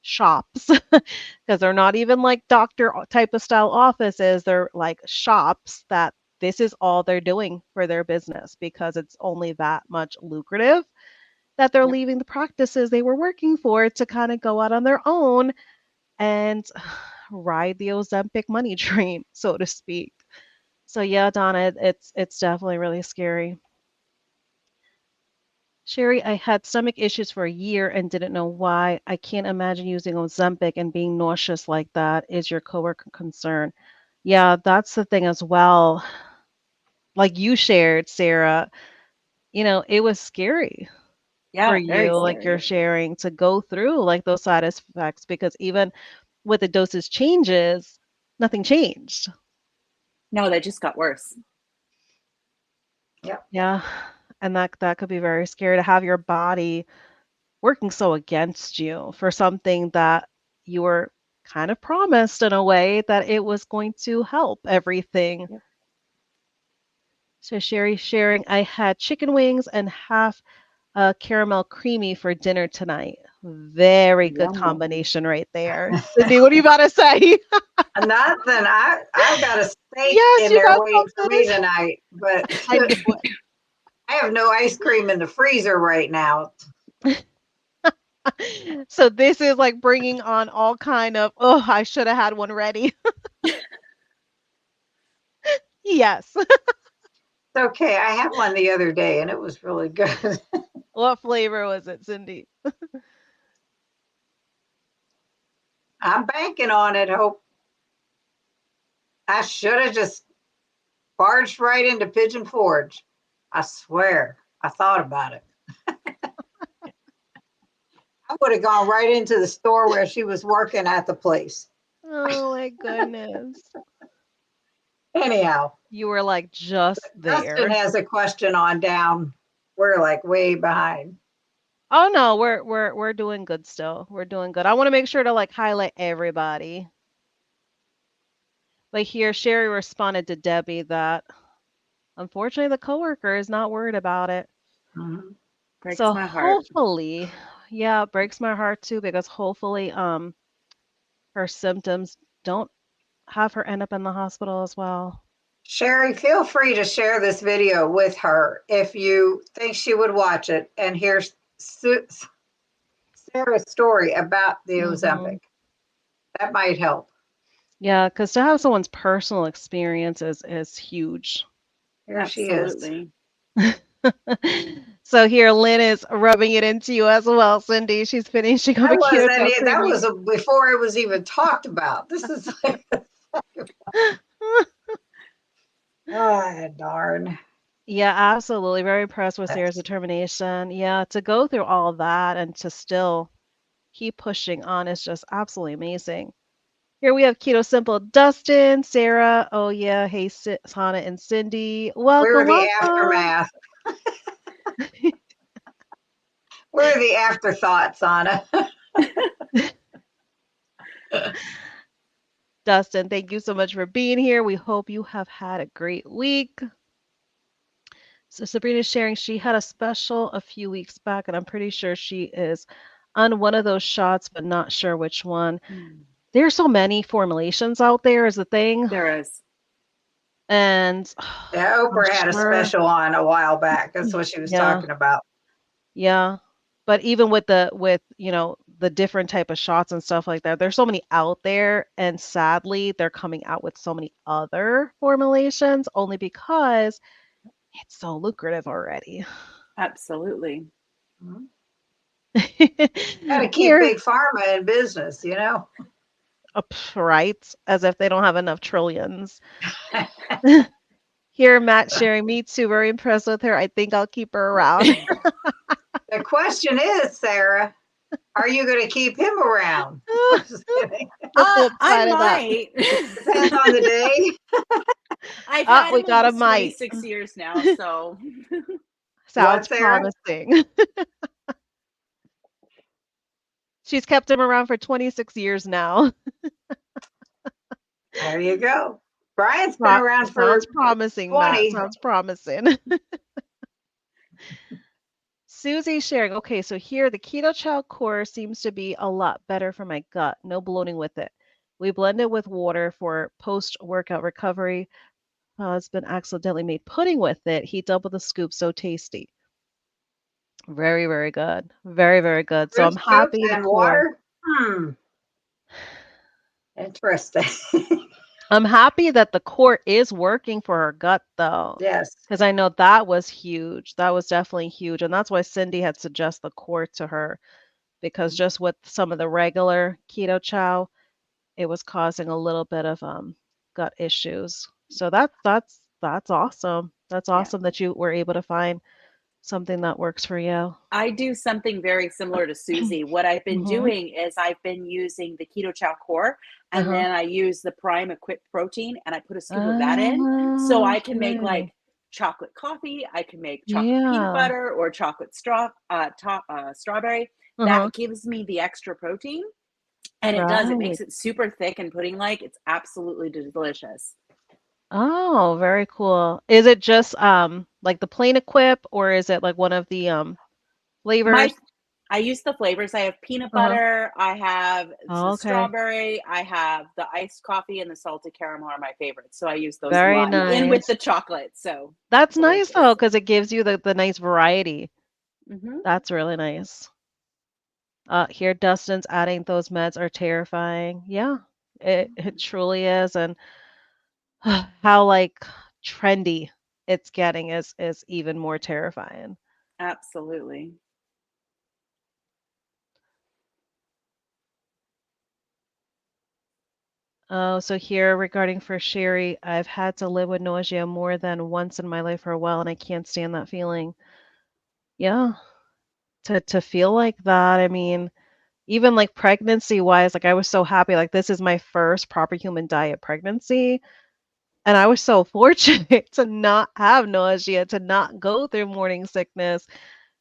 shops because they're not even like doctor type of style offices. They're like shops that this is all they're doing for their business because it's only that much lucrative that they're Yep. leaving the practices they were working for to kind of go out on their own and ride the Ozempic money train, so to speak. So yeah, Donna, it's definitely really scary. Sherry, I had stomach issues for a year and didn't know why. I can't imagine using Ozempic and being nauseous like that. Is your coworker concerned? Yeah, that's the thing as well. Like you shared, Sarah, it was scary for Yeah, very you, like you're scary. sharing to go through like those side effects because even with the dosage changes, nothing changed. No, they just got worse. Yep. Yeah. And that could be very scary to have your body working so against you for something that you were kind of promised in a way that it was going to help everything. Yep. So Sherry sharing, I had chicken wings and half caramel creamy for dinner tonight. Very good Yum. combination right there. Cindy, what are you about to say? Nothing. I've got a steak Yes, in you there got waiting for something. me tonight, but I know I have no ice cream in the freezer right now. it. So this is like bringing on all kind of, oh, I should have had one ready. Yes. It's okay. I had one the other day and it was really good. What flavor was it, Cindy? I'm banking on it. Hope I should have just barged right into Pigeon Forge. I swear, I thought about it. I would have gone right into the store where she was working at the place. Oh my goodness. Anyhow, You were like just Dustin there. has a question on down. We're like way behind. Oh no, we're doing good still. We're doing good. I want to make sure to like highlight everybody. Like here, Sherry responded to Debbie that unfortunately the coworker is not worried about it. Mhm. Breaks So my heart. hopefully, yeah, it breaks my heart too because hopefully her symptoms don't have her end up in the hospital as well. Sherry, feel free to share this video with her if you think she would watch it and hear Sarah's story about the Hmm. Ozempic. That might help. Yeah, because to have someone's personal experience is huge. Here she is. Absolutely. So here, Lynn is rubbing it into you as well, Cindy. She's finishing up That a was and keto that creamy. was before it was even talked about. This is like, oh darn. Yeah, absolutely. Very impressed with Sarah's That's determination. Yeah, to go through all that and to still keep pushing on is just absolutely amazing. Here we have Keto Simple Dustin, Sarah. Oh yeah, hey Sana and Cindy. we were Welcome, the welcome. aftermath. We were the afterthoughts on it. Dustin, thank you so much for being here. We hope you have had a great week. So Sabrina's sharing she had a special a few weeks back, and I'm pretty sure she is on one of those shots, but not sure which one. Mm. There's so many formulations out there is the thing. There is. And Yeah, I'm Oprah had a sure, special on a while back. That's what she was yeah, talking about. yeah. But even with the different type of shots and stuff like that, there's so many out there, and sadly, they're coming out with so many other formulations only because it's so lucrative already. Absolutely. Mhm. Got to keep Here, big pharma in business, you know. right? As if they don't have enough trillions. Here, Matt sharing me too. Very impressed with her. I think I'll keep her around. The question is, Sarah, are you going to keep him around? Just kidding. The flip I side of that. might. Depends on the day. I've Ah, had we him got a almost might. 26 years now, so Sounds What, Sarah? promising. She's kept him around for 26 years now. There you go. Brian's been Pro- around Sounds for promising, Matt. 20. Sounds promising. Susie sharing. Okay, so here the keto chow core seems to be a lot better for my gut. No bloating with it. We blend it with water for post-workout recovery. My husband accidentally made pudding with it. He doubled the scoop. So tasty. Very, very good. Very, very good. So Fruit I'm scoops happy the and core. water. Interesting. I'm happy that the core is working for her gut though. Yes. Because I know that was huge. That was definitely huge. And that's why Cindy had suggested the core to her because just with some of the regular keto chow, it was causing a little bit of gut issues. So that's awesome. That's Yeah. awesome that you were able to find something that works for you. I do something very similar to Susie. What I've been Mhm. doing is I've been using the Keto Chow Core, and Uh-huh. then I use the Prime Equipped Protein, and I put a scoop of that in, so I can make Okay. like chocolate coffee. I can make chocolate peanut Yeah. butter or chocolate strawberry. Uh-huh. That gives me the extra protein, and it does. It Right. makes it super thick and pudding like. It's absolutely delicious. Oh, very cool. Is it just like the plain equip or is it like one of the My flavors? I use the flavors. I have peanut Uh-huh. butter, I have Oh, the okay. strawberry, I have the iced coffee, and the salted caramel are my favorites. So I use those a Very lot. And in with nice. the chocolate. So That's nice though, delicious. because it gives you the nice variety. Hmm. That's really nice. Here Dustin's adding those meds are terrifying. Yeah, it truly is. And how like trendy it's getting is even more terrifying. Absolutely. Oh, so here regarding for Sherry, I've had to live with nausea more than once in my life for a while, and I can't stand that feeling. Yeah, to feel like that, I mean, even like pregnancy wise, like I was so happy, like this is my first proper human diet pregnancy, and I was so fortunate to not have nausea, to not go through morning sickness,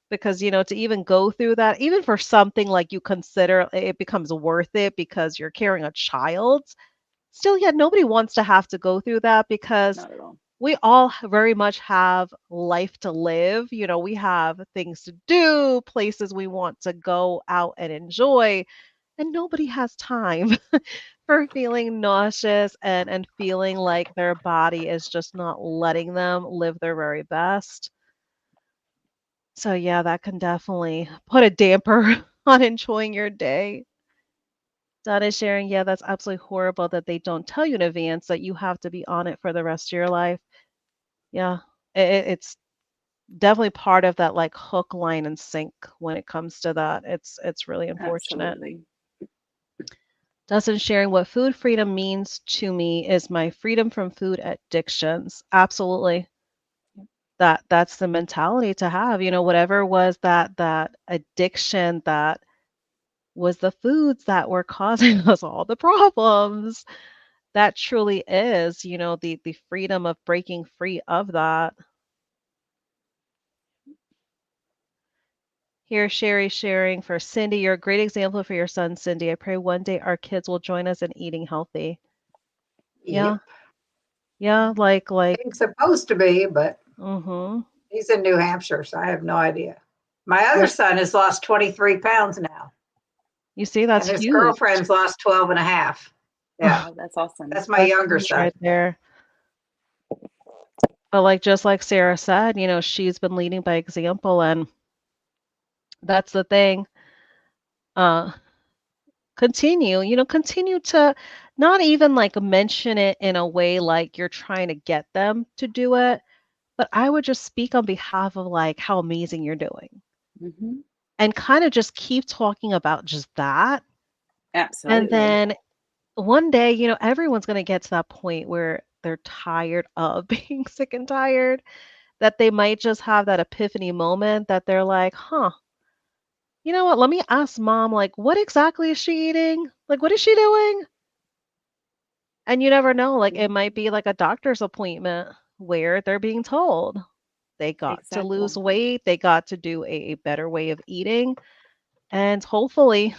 because to even go through that, even for something like you consider it becomes worth it because you're carrying a child. Still, yet nobody wants to have to go through that because Not at all. we all very much have life to live. We have things to do, places we want to go out and enjoy, and nobody has time for feeling nauseous and feeling like their body is just not letting them live their very best. So yeah, that can definitely put a damper on enjoying your day. Donna is sharing, yeah, that's absolutely horrible that they don't tell you in advance that you have to be on it for the rest of your life. Yeah, it's definitely part of that like hook, line, and sink when it comes to that. It's really unfortunate. Absolutely. Dustin sharing what food freedom means to me is my freedom from food addictions. Absolutely. That's the mentality to have. Whatever was that addiction that was the foods that were causing us all the problems. That truly is, the freedom of breaking free of that. Here, Sherry sharing for Cindy. You're a great example for your son, Cindy. I pray one day our kids will join us in eating healthy. Yeah, Yep. yeah, like, He's supposed to be, but mm-hmm. he's in New Hampshire, so I have no idea. My other Yeah, son has lost 23 pounds now, you see, that's and his huge. girlfriend's lost 12 and a half. Yeah, Wow, that's awesome. that's my That's younger huge son. right there. But like just like Sarah said, she's been leading by example, and that's the thing. Uh, continue to not even like mention it in a way like you're trying to get them to do it, but I would just speak on behalf of like how amazing you're doing Hmm. and kind of just keep talking about just that. And Absolutely. then one day, everyone's going to get to that point where they're tired of being sick and tired, that they might just have that epiphany moment that they're like, huh, you know what? Let me ask mom, like, what exactly is she eating? Like, what is she doing? And you never know, like, it might be like a doctor's appointment where they're being told they got to lose Exactly. weight, they got to do a better way of eating, and hopefully,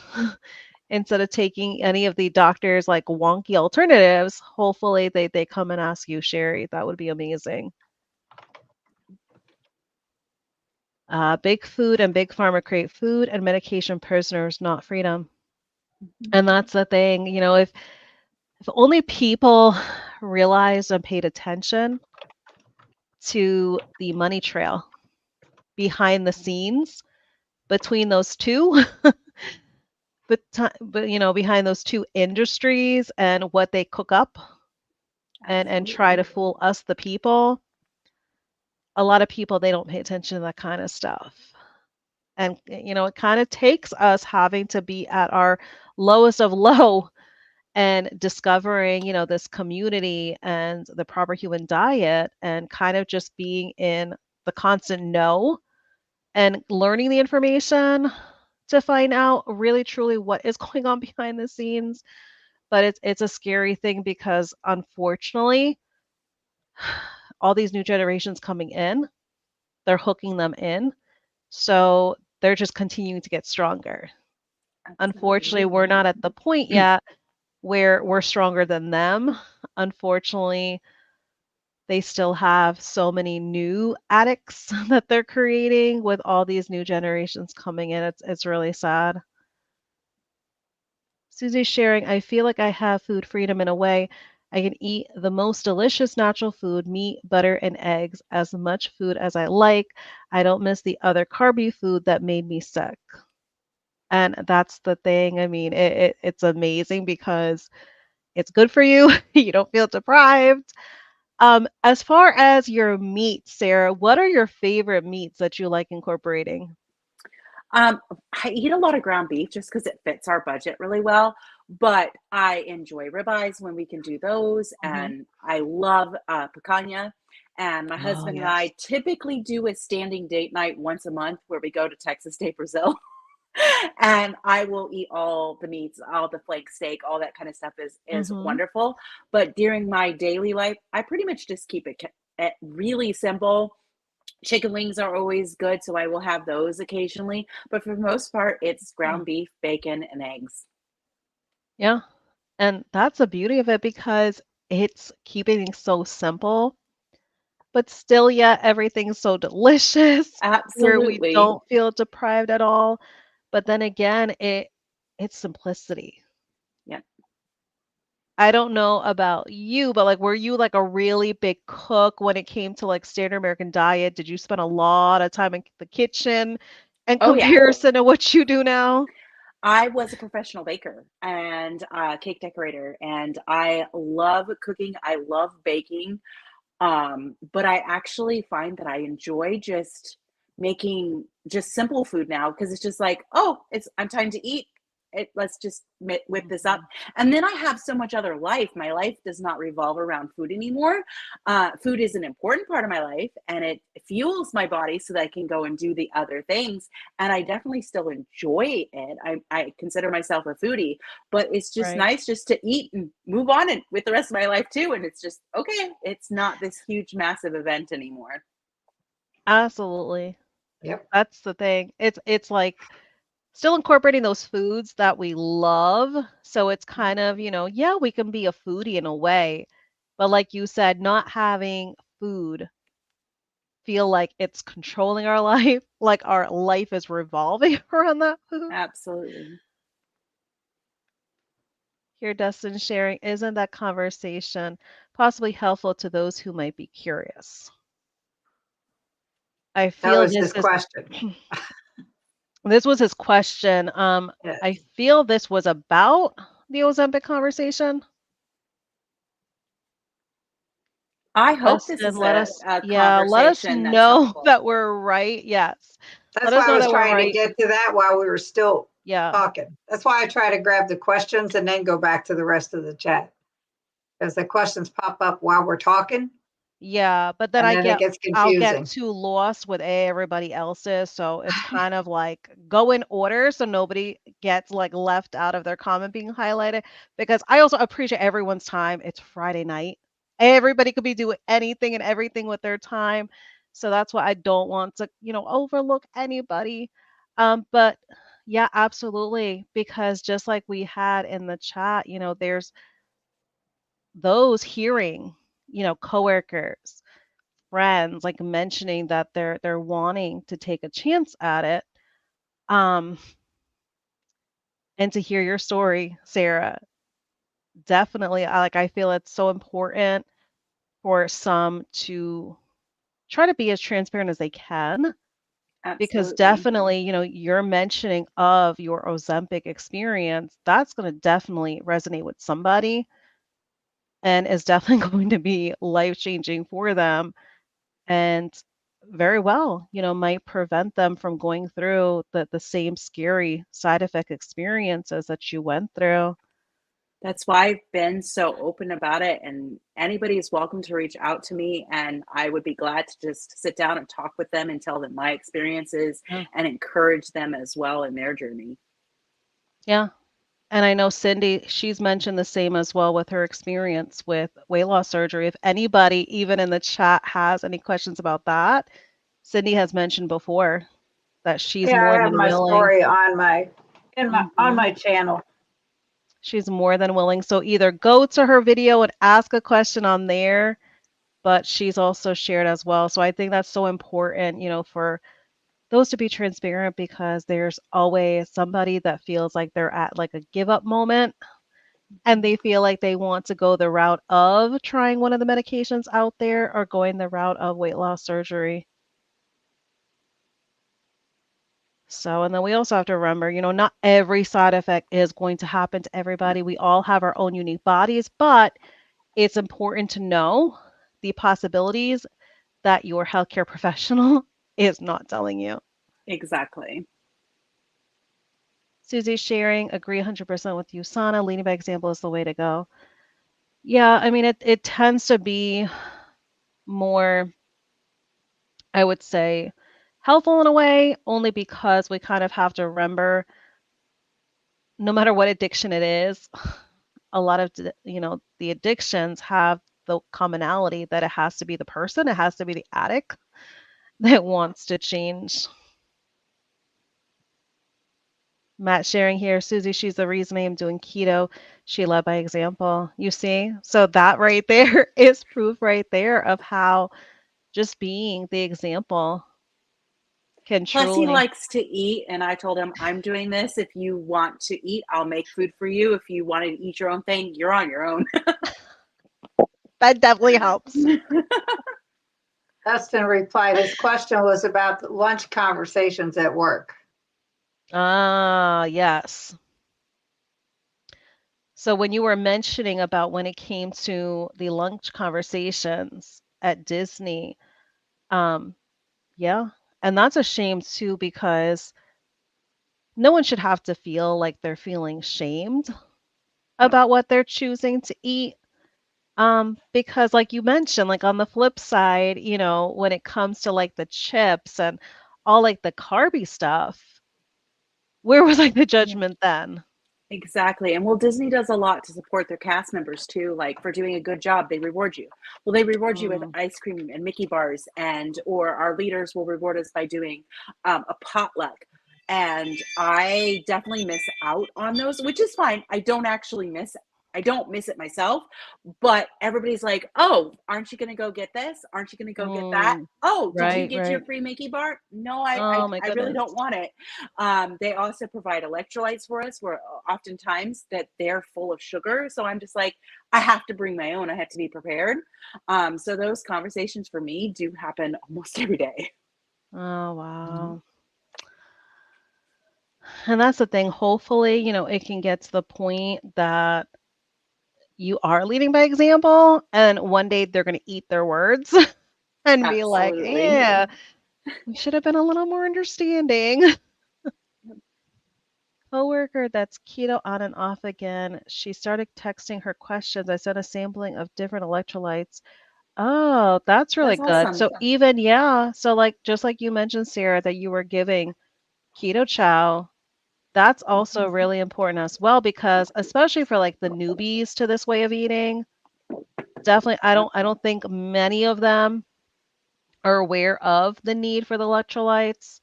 instead of taking any of the doctor's like wonky alternatives, hopefully they come and ask you, Sherry. That would be amazing. Big food and big pharma create food and medication prisoners, not freedom. Mhm. And that's the thing, if only people realized and paid attention to the money trail behind the scenes between those two, behind those two industries and what they cook up and try Absolutely. to fool us, the people. A lot of people, they don't pay attention to that kind of stuff. And, it kind of takes us having to be at our lowest of low and discovering, this community and the proper human diet and kind of just being in the constant know and learning the information to find out really truly what is going on behind the scenes. But it's a scary thing because unfortunately, all these new generations coming in, they're hooking them in. So they're just continuing to get stronger. Unfortunately, we're Absolutely. not at the point yet where we're stronger than them. Unfortunately, they still have so many new addicts that they're creating with all these new generations coming in. It's really sad. Susie's sharing, I feel like I have food freedom in a way. I can eat the most delicious natural food, meat, butter, and eggs, as much food as I like. I don't miss the other carby food that made me sick. And that's the thing. I mean, it's amazing because it's good for you. You don't feel deprived. As far as your meat, Sarah, what are your favorite meats that you like incorporating? Um, I eat a lot of ground beef just because it fits our budget really well, but I enjoy ribeyes when we can do those, Hmm. and I love picanha. And my Oh, husband and yes. I typically do a standing date night once a month where we go to Texas State Brazil, and I will eat all the meats, all the flank steak, all that kind of stuff is Hmm. wonderful. But during my daily life, I pretty much just keep it really simple. Chicken wings are always good, so I will have those occasionally, but for the most part, it's Yeah. ground beef, bacon, and eggs. Yeah. And that's the beauty of it because it's keeping things so simple, but still, yet everything's so delicious where we Absolutely. don't feel deprived at all. But then again, it's simplicity. Yeah. I don't know about you, but like, were you like a really big cook when it came to like standard American diet? Did you spend a lot of time in the kitchen in Oh, yeah. comparison to what you do now? I was a professional baker and cake decorator, and I love cooking. I love baking. But I actually find that I enjoy just making just simple food now because it's just like, oh, it's I'm time to eat. Let's just whip this up. Mhm. And then I have so much other life. My life does not revolve around food anymore. Food is an important part of my life and it fuels my body so that I can go and do the other things. And I definitely still enjoy it. I consider myself a foodie, but it's just Right. nice just to eat and move on and with the rest of my life too. And it's just okay. It's not this huge, massive event anymore. Absolutely. Yep. That's the thing. It's like still incorporating those foods that we love. So it's kind of, yeah, we can be a foodie in a way, but like you said, not having food feel like it's controlling our life, like our life is revolving around that food. Absolutely. Here, Dustin sharing, isn't that conversation possibly helpful to those who might be curious? I That feel was this his is question. this was his question. Yeah. I feel this was about the Ozempic conversation. I hope this Dustin, is a let us conversation that's know helpful. that we're right. Yes. Let That's us why I know was that we're trying to right. get to that while we were still Yeah. talking. That's why I try to grab the questions and then go back to the rest of the chat because the questions pop up while we're talking Yeah, but then and then it gets I'll get confusing. too lost with everybody else's, so it's kind of like go in order so nobody gets like left out of their comment being highlighted because I also appreciate everyone's time. It's Friday night. Everybody could be doing anything and everything with their time. So that's why I don't want to, overlook anybody. But yeah, absolutely because just like we had in the chat, there's those hearing, coworkers friends like mentioning that they're wanting to take a chance at it. Um, and to hear your story, Sarah, definitely, I feel it's so important for some to try to be as transparent as they can because Absolutely. definitely, your mentioning of your Ozempic experience, that's going to definitely resonate with somebody and is definitely going to be life-changing for them and very well, might prevent them from going through the same scary side effect experiences that you went through. That's why I've been so open about it, and anybody is welcome to reach out to me, and I would be glad to just sit down and talk with them and tell them my experiences Yeah. and encourage them as well in their journey. Yeah. And I know Cindy, she's mentioned the same as well with her experience with weight loss surgery. If anybody, even in the chat, has any questions about that, Cindy has mentioned before that she's Yeah, more I have than my willing. story on my on Mhm. my channel. She's more than willing. So either go to her video and ask a question on there, but she's also shared as well. So I think that's so important, for those to be transparent because there's always somebody that feels like they're at like a give up moment and they feel like they want to go the route of trying one of the medications out there or going the route of weight loss surgery. So, and then we also have to remember, not every side effect is going to happen to everybody. We all have our own unique bodies, but it's important to know the possibilities that your healthcare professional is not telling you. Exactly. Susie sharing, agree 100% with you. Sana, leading by example is the way to go. Yeah, I mean, it tends to be more, I would say, helpful in a way, only because we kind of have to remember no matter what addiction it is, a lot of, the addictions have the commonality that it has to be the person, it has to be the addict that wants to change. Matt sharing here, Susie, she's the reason I am doing keto. She led by example. You see? So that right there is proof right there of how just being the example can Plus, he truly. likes to eat, and I told him, I'm doing this. If you want to eat, I'll make food for you. If you wanted to eat your own thing, you're on your own. That definitely helps. Dustin replied, his question was about the lunch conversations at work. Ah, yes. So when you were mentioning about when it came to the lunch conversations at Disney, um, yeah. And that's a shame too, because no one should have to feel like they're feeling shamed about what they're choosing to eat. Because like you mentioned, like on the flip side, when it comes to like the chips and all like the carby stuff, where was like the Yeah. judgment then? Exactly. And well, Disney does a lot to support their cast members too. Like for doing a good job, they reward you. Well, they reward you with Mm, ice cream and Mickey bars, and or our leaders will reward us by doing a potluck. And I definitely miss out on those, which is fine. I don't miss it myself, but everybody's like, "Oh, aren't you going to go get this? Aren't you going to go get that? mm, Oh, did you right, get your right. free Mickey bar? No, I, I, Oh my I really goodness. don't want it. They also provide electrolytes for us, where oftentimes that they're full of sugar. So I'm just like, I have to bring my own. I have to be prepared. So those conversations for me do happen almost every day. Oh wow. And that's the thing. Hopefully, it can get to the point that you are leading by example, and one day they're going to eat their words and be like, Absolutely. yeah, we should have been a little more understanding. Coworker that's keto on and off again. She started texting her questions. I sent a sampling of different electrolytes. Oh, that's really That's good. awesome. So even, yeah, so like just like you mentioned, Sarah, that you were giving keto chow, that's also really important as well because especially for like the newbies to this way of eating, definitely I don't think many of them are aware of the need for the electrolytes,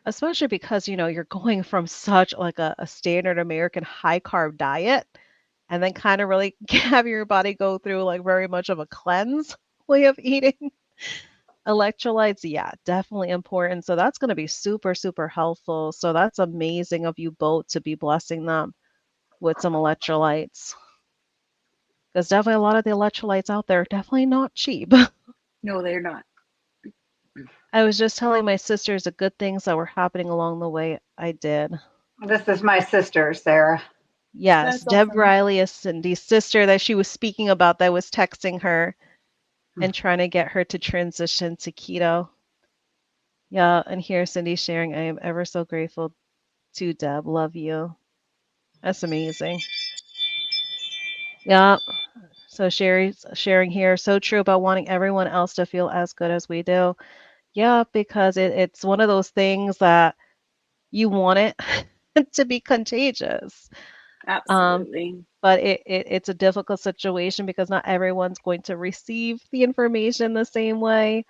especially because you're going from such like a standard American high carb diet and then kind of really have your body go through like very much of a cleanse way of eating. Electrolytes, yeah, definitely important. So that's going to be super, super helpful. So that's amazing of you both to be blessing them with some electrolytes. Because definitely a lot of the electrolytes out there are definitely not cheap. No, they're not. I was just telling my sisters the good things that were happening along the way. I did. This is my sister, Sarah. Yes, That's Deb awesome. Riley is Cindy's sister that she was speaking about that was texting her Hmm. and trying to get her to transition to keto. Yeah, and here Cindy sharing, I am ever so grateful to Deb. Love you. That's amazing. Yeah. So Sherry's sharing here, so true about wanting everyone else to feel as good as we do. Yeah, because it's one of those things that you want it to be contagious. Um, Absolutely. but it's a difficult situation because not everyone's going to receive the information the same way.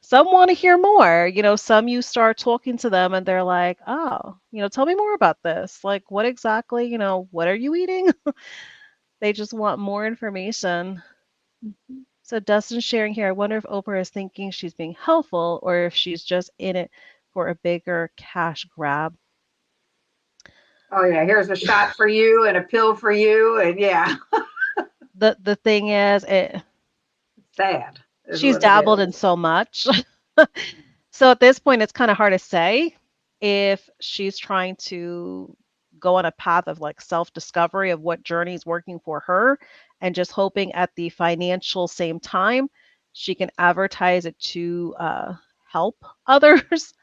Some want to hear more. Some you start talking to them and they're like, oh, tell me more about this. Like, what exactly, what are you eating? They just want more information. Mhm. So Dustin's sharing here. I wonder if Oprah is thinking she's being helpful or if she's just in it for a bigger cash grab. Oh yeah, here's a shot for you and a pill for you, and yeah, The thing is, sad is she's what it dabbled in is. so much. So at this point, it's kind of hard to say if she's trying to go on a path of like self-discovery of what journey is working for her and just hoping at the financial same time she can advertise it to help others,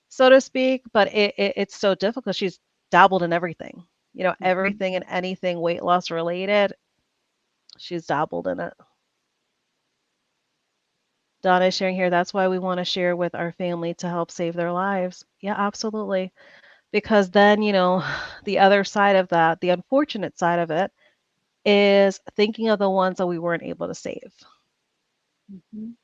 so to speak. But it's so difficult. She's dabbled in everything, Mhm. everything and anything weight loss related. She's dabbled in it. Donna is sharing here. That's why we want to share with our family to help save their lives. Yeah, absolutely. Because then, the other side of that, the unfortunate side of it, is thinking of the ones that we weren't able to save. Mhm.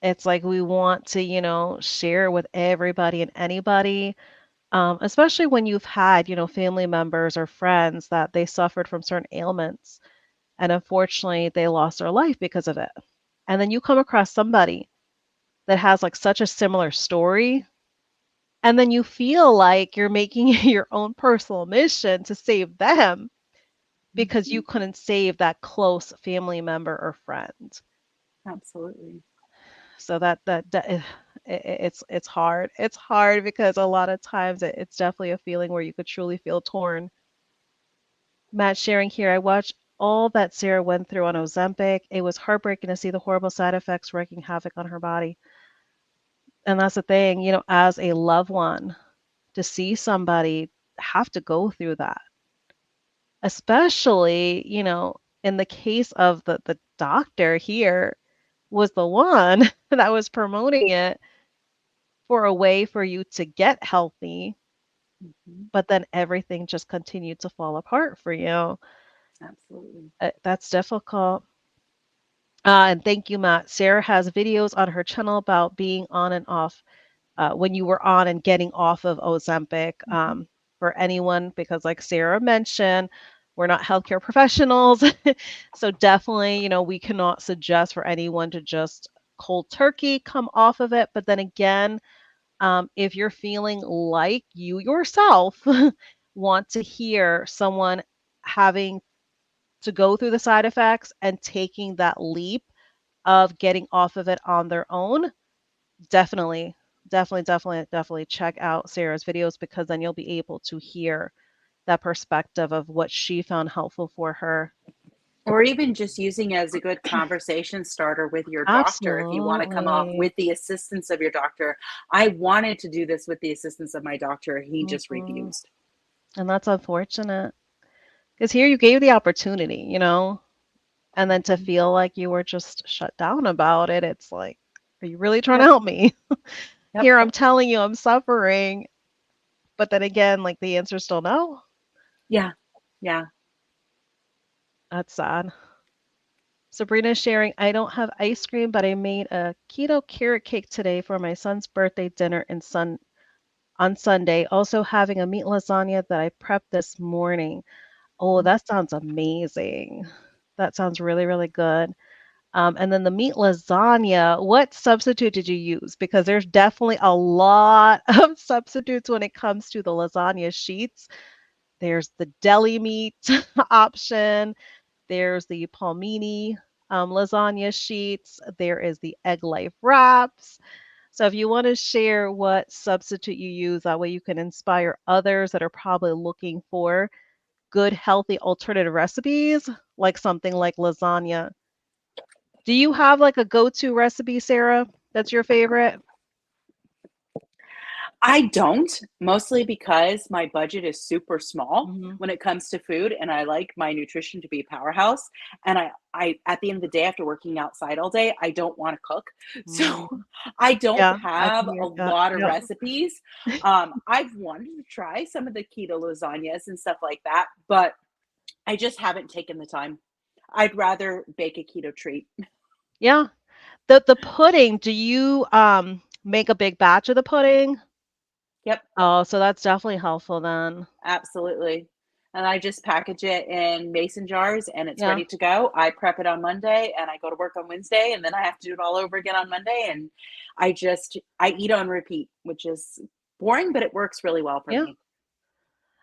It's like we want to, share with everybody and anybody, especially when you've had, family members or friends that they suffered from certain ailments and unfortunately they lost their life because of it. And then you come across somebody that has like such a similar story. And then you feel like you're making your own personal mission to save them because you Mhm. couldn't save that close family member or friend. Absolutely. So it's hard. It's hard because a lot of times it's definitely a feeling where you could truly feel torn. Matt sharing here, I watched all that Sarah went through on Ozempic. It was heartbreaking to see the horrible side effects wreaking havoc on her body. And that's the thing, as a loved one, to see somebody have to go through that, especially, in the case of the doctor here was the one that was promoting it for a way for you to get healthy, Mhm. but then everything just continued to fall apart for you. Absolutely. That's difficult. And thank you, Matt. Sarah has videos on her channel about being on and off when you were on and getting off of Ozempic, Mhm. for anyone, because like Sarah mentioned, we're not healthcare professionals. So definitely, we cannot suggest for anyone to just cold turkey come off of it. But then again, if you're feeling like you yourself want to hear someone having to go through the side effects and taking that leap of getting off of it on their own, definitely, definitely check out Sarah's videos because then you'll be able to hear that perspective of what she found helpful for her. Or even just using as a good conversation starter with your doctor if you want to come off Absolutely. with the assistance of your doctor. I wanted to do this with the assistance of my doctor. He just Hmm. refused. And that's unfortunate because here you gave the opportunity, and then to Mhm. feel like you were just shut down about it, it's like, are you really trying to Yep. help me? Yep. Here I'm telling you I'm suffering, but then again, like the answer's still no. Yeah. Yeah. That's sad. Sabrina's sharing, I don't have ice cream, but I made a keto carrot cake today for my son's birthday dinner on Sunday. Also having a meat lasagna that I prepped this morning. Oh, Mhm. that sounds amazing. That sounds really, really good. And then the meat lasagna, what substitute did you use? Because there's definitely a lot of substitutes when it comes to the lasagna sheets. There's the deli meat option. There's the palmini lasagna sheets. There is the egg life wraps. So if you want to share what substitute you use, that way you can inspire others that are probably looking for good, healthy alternative recipes, like something like lasagna. Do you have like a go-to recipe, Sarah, that's your favorite? I don't, mostly because my budget is super small Hmm. when it comes to food, and I like my nutrition to be a powerhouse. And I at the end of the day, after working outside all day, I don't want to cook. Mm, So I don't yeah, I have can a hear that. lot of Yep. recipes. I've wanted to try some of the keto lasagnas and stuff like that, but I just haven't taken the time. I'd rather bake a keto treat. Yeah. The pudding, do you make a big batch of the pudding? Yep. Oh, so that's definitely helpful then. Absolutely. And I just package it in mason jars and it's Yeah. ready to go. I prep it on Monday and I go to work on Wednesday and then I have to do it all over again on Monday. And I eat on repeat, which is boring, but it works really well for Yeah. me.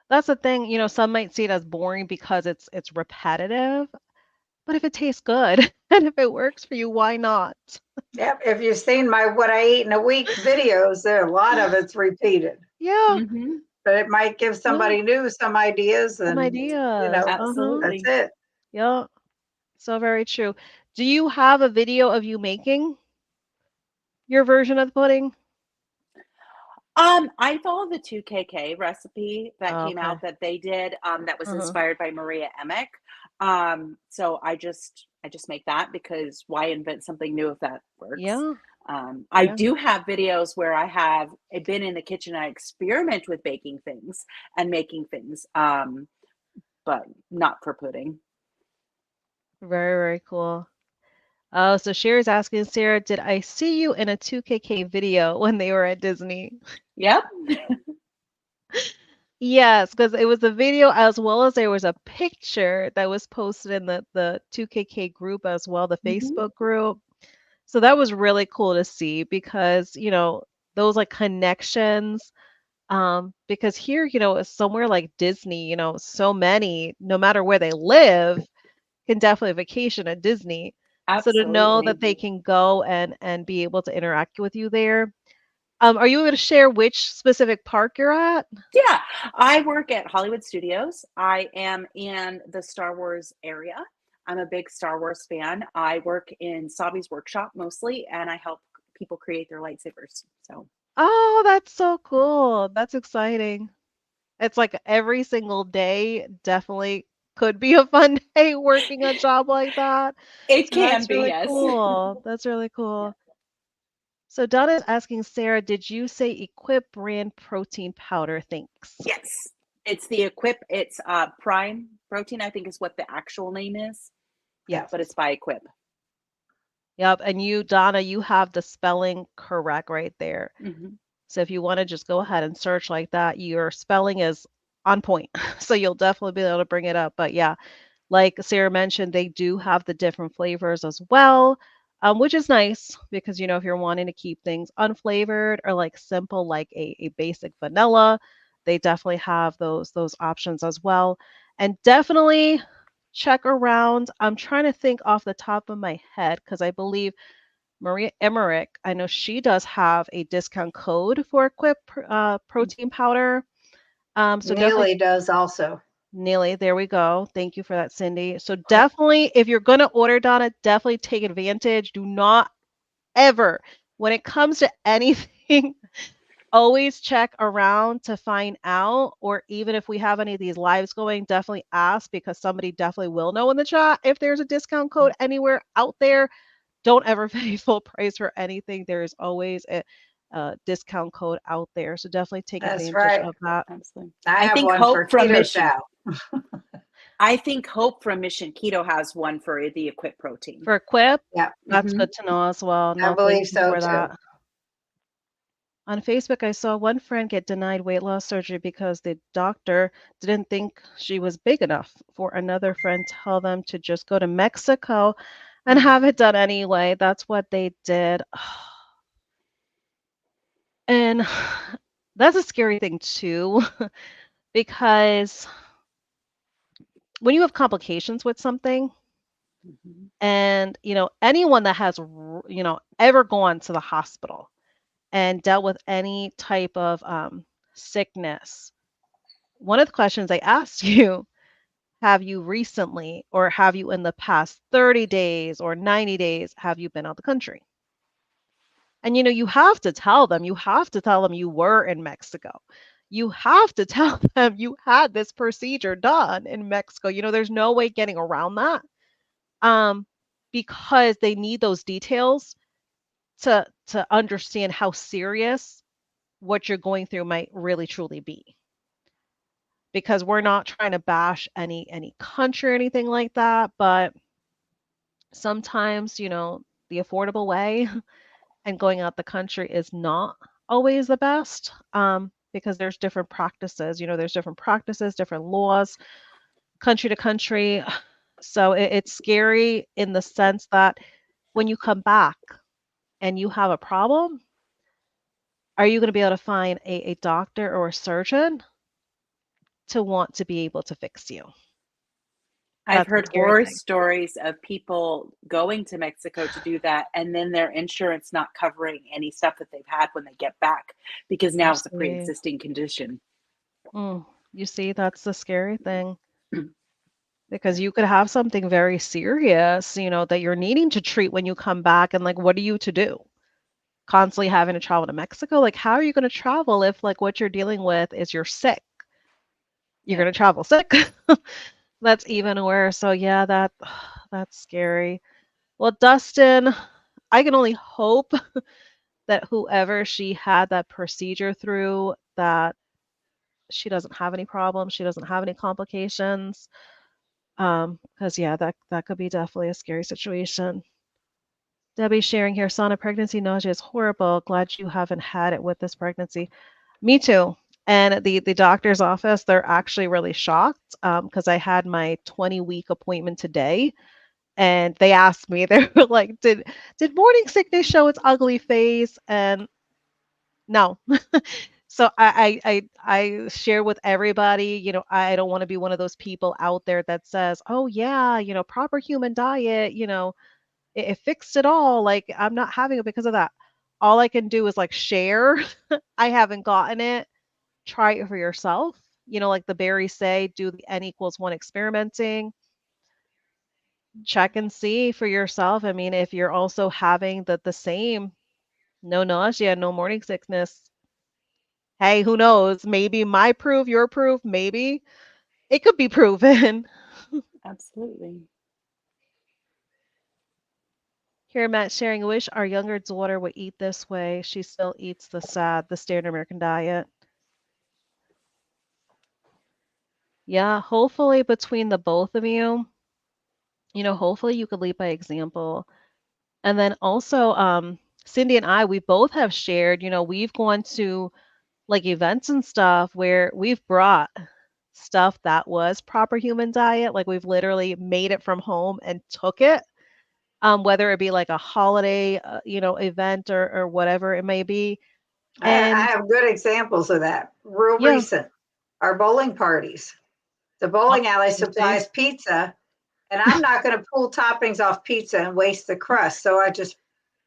That's the thing, some might see it as boring because it's repetitive, but if it tastes good and if it works for you, why not? Yep. If you've seen my what I eat in a week videos, there a lot of it's repeated, Yeah. Hmm. but it might give Yeah. somebody new some ideas, Some and ideas. Uh-huh. that's Absolutely. it. Yeah. So very true. Do you have a video of you making your version of the pudding? I follow the 2KK recipe that Oh, came okay. out that they did, that was Uh-huh. inspired by Maria Emick. So I just make that because why invent something new if that works? Yeah. I Yeah. do have videos where I have been in the kitchen. I experiment with baking things and making things, but not for pudding. Very, very cool. Oh, so Sherry's asking, Sarah, did I see you in a 2KK video when they were at Disney? Yep. Yes, because it was a video as well as there was a picture that was posted in the 2KK group as well, the Hmm. Facebook group. So that was really cool to see because, those like connections. Because here, it's somewhere like Disney, so many, no matter where they live, can definitely vacation at Disney. So to know that Absolutely. they can go and be able to interact with you there. Are you able to share which specific park you're at? Yeah, I work at Hollywood Studios. I am in the Star Wars area. I'm a big Star Wars fan. I work in Sabi's workshop mostly, and I help people create their lightsabers. So, Oh, that's so cool. That's exciting. It's like every single day definitely could be a fun day working a job like that. it So can that's be, really yes. cool. That's really Yeah. cool. So Donna's asking Sarah, did you say Equip brand protein powder? Thanks. Yes. It's the Equip. It's Prime Protein, I think is what the actual name is, Yes. but it's by Equip. Yep. And you, Donna, you have the spelling correct right there. Hmm. So if you want to just go ahead and search like that, your spelling is on point. So you'll definitely be able to bring it up. But yeah, like Sarah mentioned, they do have the different flavors as well, which is nice because, if you're wanting to keep things unflavored or like simple, like a basic vanilla, they definitely have those options as well. And definitely check around. I'm trying to think off the top of my head because I believe Maria Emmerich, I know she does have a discount code for Quip protein powder. So definitely, Neely does also. Neely, there we go. Thank you for that, Cindy. So definitely, if you're going to order, Donna, definitely take advantage. Do not ever, when it comes to anything, always check around to find out. Or even if we have any of these lives going, definitely ask because somebody definitely will know in the chat if there's a discount code anywhere out there. Don't ever pay full price for anything. There is always a discount code out there. So definitely take That's advantage right. of that. Absolutely. I I have think one for Hope from Keto Mission. Chow. I think Hope from Mission Keto has one for the Equip protein. For Equip, Yeah, that's Hmm. good to know as well. I No, thank believe you so for too. that. On Facebook, I saw one friend get denied weight loss surgery because the doctor didn't think she was big enough. For another friend, tell them to just go to Mexico and have it done anyway. That's what they did. And that's a scary thing too, because when you have complications with something, Mhm. and anyone that has ever gone to the hospital and dealt with any type of sickness, one of the questions I asked you, have you recently, or have you in the past 30 days or 90 days, have you been out the country? And you have to tell them you were in Mexico. You have to tell them you had this procedure done in Mexico. There's no way getting around that. Um, because they need those details to understand how serious what you're going through might really truly be. Because we're not trying to bash any country or anything like that, but sometimes, the affordable way and going out the country is not always the best, because there's different practices. There's different practices, different laws, country to country. So it's scary in the sense that when you come back and you have a problem, are you going to be able to find a doctor or a surgeon to want to be able to fix you? I've That's the heard scary horror thing. stories of people going to Mexico to do that and then their insurance not covering any stuff that they've had when they get back because You now it's a see, pre-existing condition. you see, that's the scary thing. Because you could have something very serious, that you're needing to treat when you come back, and like, what are you to do? Constantly having to travel to Mexico? Like, how are you going to travel if like what you're dealing with is you're sick? You're Yeah. going to travel sick. That's even worse. So yeah, that's scary. Well, Dustin, I can only hope that whoever she had that procedure through, that she doesn't have any problems, she doesn't have any complications. Because yeah, that could be definitely a scary situation. Debbie sharing here, sauna pregnancy nausea is horrible. Glad you haven't had it with this pregnancy. Me too. And the doctor's office, they're actually really shocked, because I had my 20-week appointment today, and they asked me, they were like, did morning sickness show its ugly face? And no. So I share with everybody, I don't want to be one of those people out there that says, oh yeah, proper human diet, it fixed it all. Like, I'm not having it because of that. All I can do is like share. I haven't gotten it. Try it for yourself. Like the berries say, do the N equals one experimenting. Check and see for yourself. I mean, if you're also having the same, no nausea, no morning sickness, hey, who knows? Maybe my proof, your proof, maybe it could be proven. Absolutely. Here, Matt sharing, I wish our younger daughter would eat this way. She still eats the standard American diet. Yeah, hopefully between the both of you, hopefully you could lead by example. And then also, Cindy and I, we both have shared, we've gone to like events and stuff where we've brought stuff that was proper human diet. Like we've literally made it from home and took it, whether it be like a holiday, event or whatever it may be. I And have good examples of that. Real yeah, recent, our bowling parties. The oh, bowling alley you see, supplies pizza, and I'm not going to pull toppings off pizza and waste the crust. So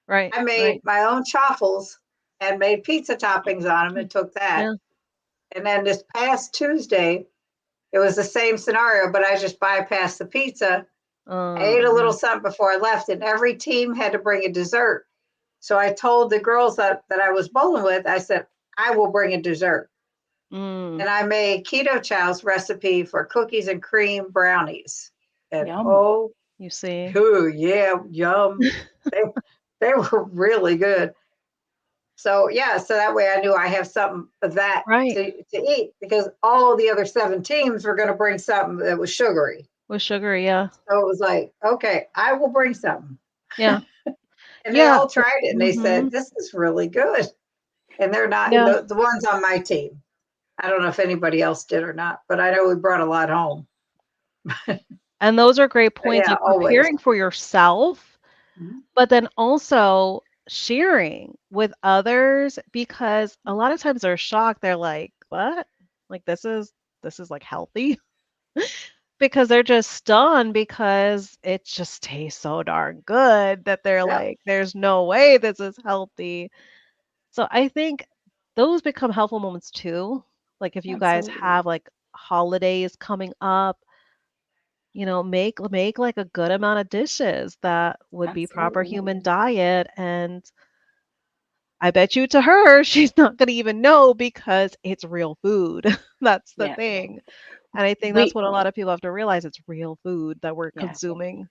right, I made right. my own chaffles and made pizza toppings on them and took that. Yeah. And then this past Tuesday, it was the same scenario, but I just bypassed the pizza. I ate a little Yeah. something before I left, and every team had to bring a dessert. So I told the girls that I was bowling with, I said, I will bring a dessert. Mm, And I made Keto Chow's recipe for cookies and cream brownies. And Yum. oh, you see. yeah, yum. They, they were really good. So yeah, so that way I knew I have something of that Right. to eat because all the other 7 teams were going to bring something that was sugary. With sugar, yeah. So it was like, okay, I will bring something. Yeah. And they Yeah. all tried it and they Mm-hmm. said, this is really good. And they're not Yeah. the ones on my team. I don't know if anybody else did or not, but I know we brought a lot home. And those are great But points, yeah, like always. preparing for yourself, Mhm. but then also sharing with others because a lot of times they're shocked. They're like, "What? Like this is like healthy?" Because they're just stunned because it just tastes so darn good that they're Yep, like, "There's no way this is healthy." So I think those become helpful moments too. Like if you guys Absolutely. have like holidays coming up, make like a good amount of dishes that would be proper Absolutely. human diet. And I bet you to her, she's not going to even know because it's real food. That's the Yeah. thing. And I think that's We what a lot of people have to realize. It's real food that we're yeah. consuming.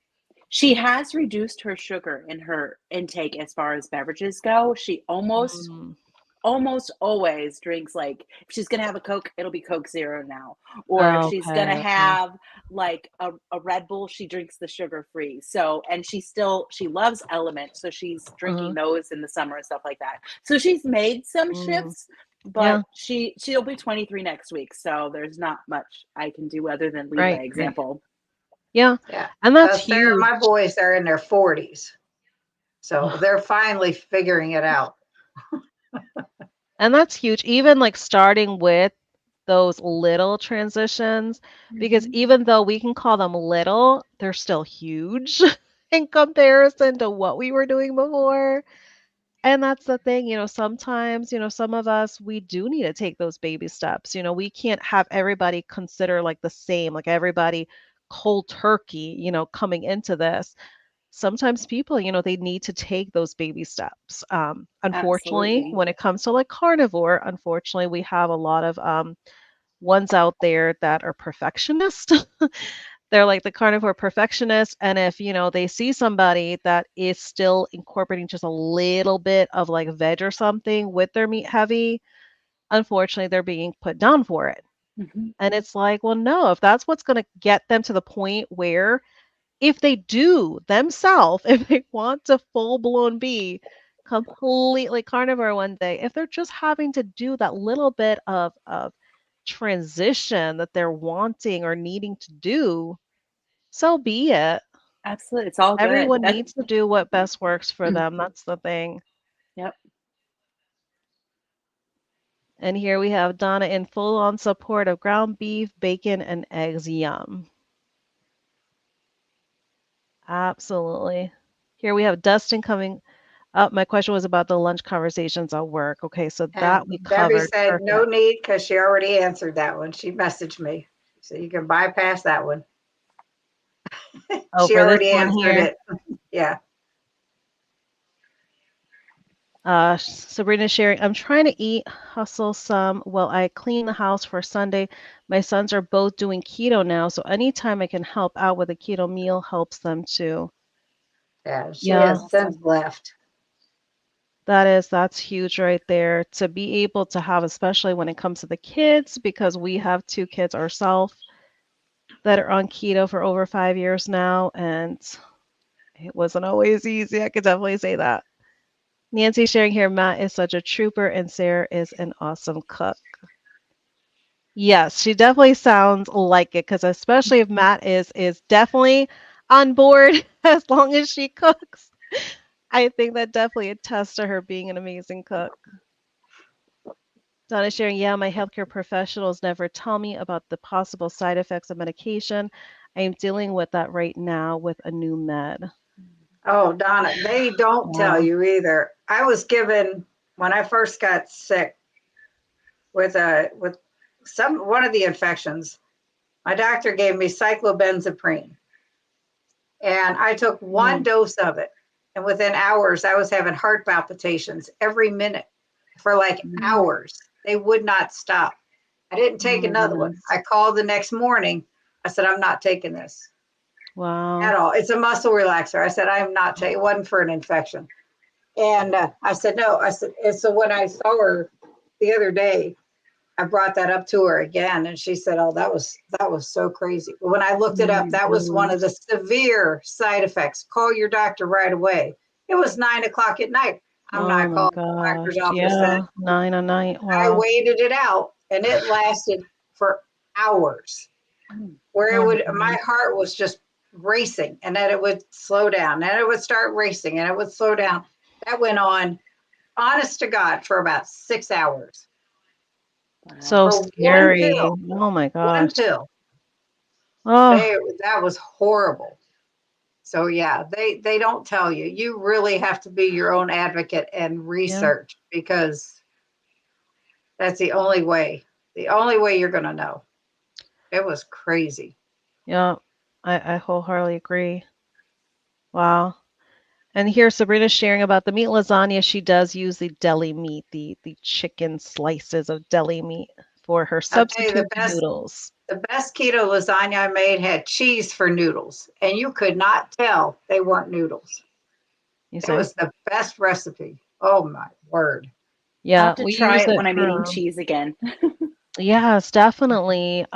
She has reduced her sugar in her intake as far as beverages go. She Mm, almost always drinks, like, if she's gonna have a Coke, it'll be Coke Zero now. Or if she's okay, gonna okay. have like a Red Bull, she drinks the sugar free. So, and she loves Element, so she's Uh-huh. drinking those in the summer and stuff like that. So she's made some Mm, shifts, but yeah, she'll be 23 next week. So there's not much I can do other than lead by right, right. example. Yeah. yeah. And that's Sarah, huge. my boys are in their 40s, so they're finally figuring it out. And that's huge. Even like starting with those little transitions, because Mhm. even though we can call them little, they're still huge in comparison to what we were doing before. And that's the thing, sometimes, some of us, we do need to take those baby steps. We can't have everybody consider like the same, like everybody cold turkey, coming into this. Sometimes people, they need to take those baby steps. Unfortunately, Absolutely. when it comes to like carnivore, unfortunately, we have a lot of ones out there that are perfectionist. They're like the carnivore perfectionist. And if, they see somebody that is still incorporating just a little bit of like veg or something with their meat heavy, unfortunately, they're being put down for it. Mhm. And it's like, well, no, if that's what's going to get them to the point where if they do themselves, if they want to full blown be completely carnivore one day, if they're just having to do that little bit of transition that they're wanting or needing to do, so be it. Absolutely. It's all good. Everyone That needs to do what best works for them. That's the thing. Yep. And here we have Donna in full on support of ground beef, bacon, and eggs. Yum. Absolutely. Here we have Dustin coming up. My question was about the lunch conversations at work. Okay, so And that we Debbie covered. said no Perfect. need because she already answered that one. She messaged me. So you can bypass that one. Oh, She for this already one answered here, it. Yeah. Sabrina's sharing. I'm trying to eat, hustle some while I clean the house for Sunday. My sons are both doing keto now, so anytime I can help out with a keto meal helps them too. Yeah. She Yeah, has since Awesome. left. that's huge right there to be able to have, especially when it comes to the kids, because we have two kids ourselves that are on keto for over 5 years now, and it wasn't always easy. I could definitely say that. Nancy sharing here, Matt is such a trooper and Sarah is an awesome cook. Yes, she definitely sounds like it because especially if Matt is definitely on board as long as she cooks. I think that definitely attests to her being an amazing cook. Donna sharing, yeah, my healthcare professionals never tell me about the possible side effects of medication. I am dealing with that right now with a new med. Oh, Donna, they don't tell Wow. you either. I was given when I first got sick with some one of the infections. My doctor gave me cyclobenzaprine, and I took one Mm, dose of it, and within hours I was having heart palpitations every minute for like Mm. hours. They would not stop. I didn't oh take my another one. goodness. I called the next morning. I said, I'm not taking this Wow. at all. It's a muscle relaxer. I said, I am not taking it. Wasn't for an infection. And I said, no. I said, and so when I saw her the other day, I brought that up to her again, and she said, "Oh, that was so crazy." But when I looked it Oh up, my that was one of the goodness. severe side effects. Call your doctor right away. It was 9 o'clock at night. I'm Oh not my calling the doctor's gosh. office then. Yeah. 9 a night. I Wow. waited it out, and it lasted for hours. where Oh it my would, my goodness. heart was just racing, and then it would slow down, and it would start racing, and it would slow down. That went on, honest to God, for about 6 hours Wow. So for one scary. pill. Oh my One gosh. pill. Oh, They that was horrible. So yeah, they don't tell you. You really have to be your own advocate and yeah. research, because that's the only way. The only way you're going to know. It was crazy. Yeah. I wholeheartedly agree. Wow. And here Sabrina's sharing about the meat lasagna. She does use the deli meat, the chicken slices of deli meat for her I'll tell you, substitute noodles. the best keto lasagna I made had cheese for noodles, and you could not tell they weren't noodles. You It say? was the best recipe. Oh my word. I'll Yeah, have to we try use it it when I'm eating from cheese again. yes, definitely.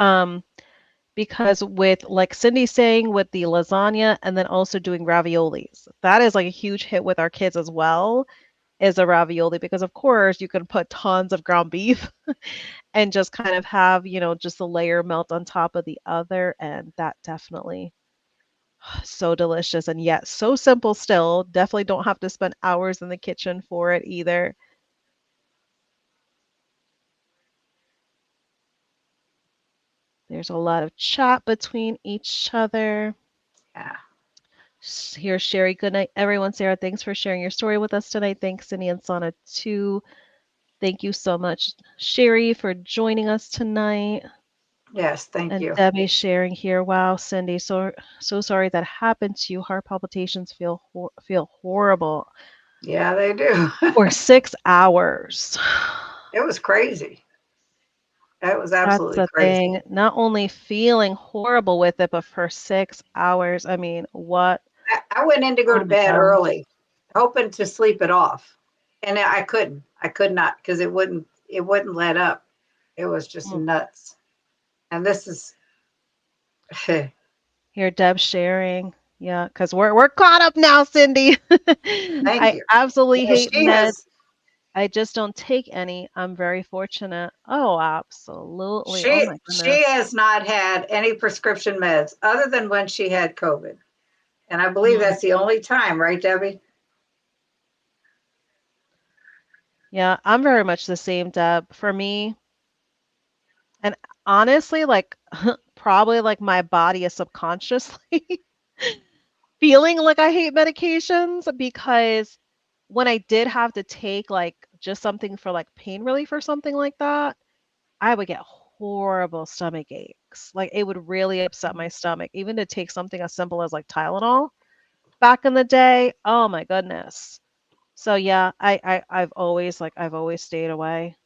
Because with like Cindy saying with the lasagna and then also doing raviolis. That is like a huge hit with our kids as well, is a ravioli because of course you can put tons of ground beef and just kind of have, just a layer melt on top of the other and that definitely so delicious and yet so simple still. Definitely don't have to spend hours in the kitchen for it either. There's a lot of chat between each other. Yeah. Here's Sherry. Good night, everyone. Sarah, thanks for sharing your story with us tonight. Thanks, Cindy and Sana, too. Thank you so much, Sherry, for joining us tonight. Yes. Thank And you. Debbie sharing here. Wow, Cindy, so sorry that happened to you. Heart palpitations feel horrible Yeah, they do. for 6 hours. It was crazy. It was That's absolutely the crazy. thing. Not only feeling horrible with it, but for 6 hours. I mean, what? I went in to go Oh to my bed gosh. early, hoping to sleep it off, and I couldn't. I could not, because it wouldn't. It wouldn't let up. It was just Mm. nuts. And this is. Thank Here, Deb sharing. Yeah, because we're caught up now, Cindy. I you. absolutely Yeah, hate she meds. has. I just don't take any. I'm very fortunate. Oh, absolutely. Oh my She goodness. has not had any prescription meds other than when she had COVID, and I believe Mm. that's the only time, right, Debbie? Yeah, I'm very much the same, Deb. For me, and honestly, like probably like my body is subconsciously feeling like I hate medications because when I did have to take like just something for like pain relief or something like that, I would get horrible stomach aches. Like it would really upset my stomach, even to take something as simple as like Tylenol back in the day. Oh my goodness. So yeah, I've always stayed away.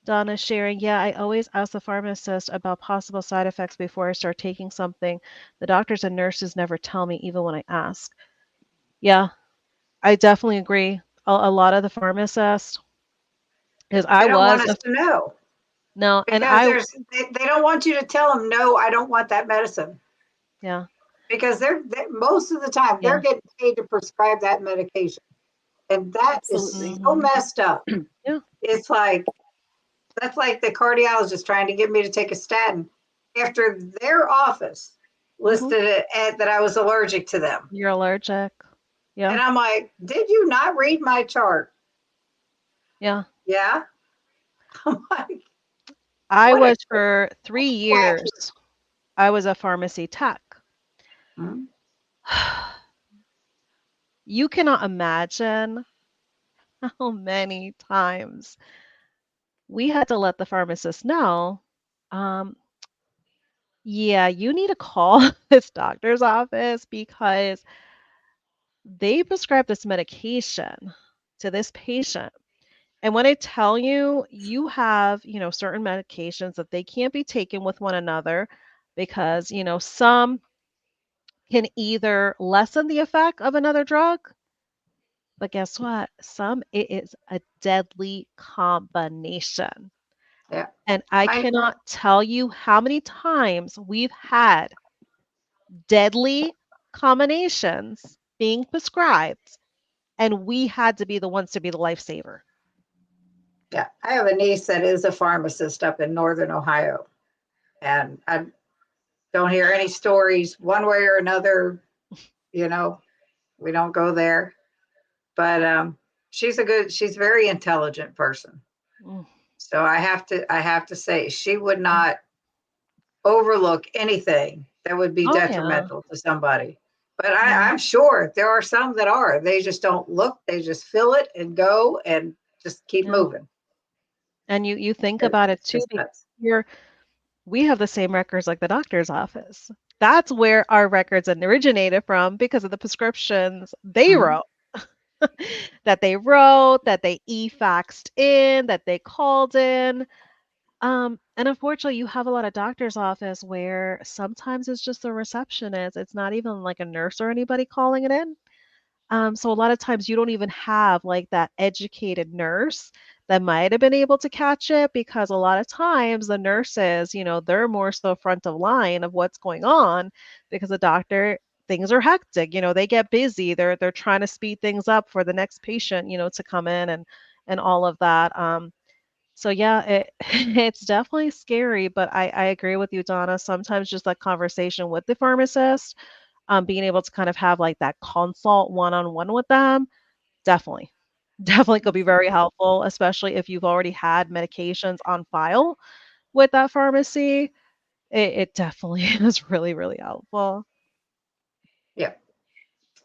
Donna sharing, yeah, I always ask the pharmacist about possible side effects before I start taking something. The doctors and nurses never tell me, even when I ask. Yeah, I definitely agree. A lot of the pharmacists, because I They don't want was us a to know, no, and because they don't want you to tell them, no, I don't want that medicine, yeah, because most of the time they're yeah, getting paid to prescribe that medication, and that is Absolutely. so hmm messed up. yeah, It's like, that's like the cardiologist trying to get me to take a statin after their office hmm listed it that I was allergic to them. you're allergic. And Yeah, I'm like, did you not read my chart? yeah. Yeah. I'm like, I what a was for three wacky. years. I was a pharmacy tech. Hmm? You cannot imagine how many times we had to let the pharmacist know, um, yeah, you need to call this doctor's office because they prescribed this medication to this patient. And when I tell you, you have, certain medications that they can't be taken with one another because, some can either lessen the effect of another drug, but guess what? Some it is a deadly combination. Yeah. And I My cannot tell you how many times we've had deadly combinations being prescribed, and we had to be the ones to be the lifesaver. Yeah, I have a niece that is a pharmacist up in Northern Ohio, And I don't hear any stories one way or another. You know, we don't go there. But she's a very intelligent person. Mm. So I have to say she would not overlook anything that would be Oh yeah. detrimental to somebody. But Yeah. I'm sure there are some that are. They just don't look. They just feel it and go and just keep Yeah. moving. And you think about it It's too just because nuts. you're we have the same records like the doctor's office. That's where our records originated from because of the prescriptions they Mhm. wrote, that they e-faxed in, that they called in. And unfortunately, you have a lot of doctor's office where sometimes it's just a receptionist. It's not even like a nurse or anybody calling it in. So a lot of times you don't even have like that educated nurse that might have been able to catch it because a lot of times the nurses, they're more so front of line of what's going on because the doctor things are hectic, they get busy. They're trying to speed things up for the next patient, to come in and all of that. So yeah, it's definitely scary, but I agree with you, Donna. Sometimes just that conversation with the pharmacist, being able to kind of have like that consult one-on-one with them, definitely, definitely could be very helpful, especially if you've already had medications on file with that pharmacy. It definitely is really, really helpful. Yeah.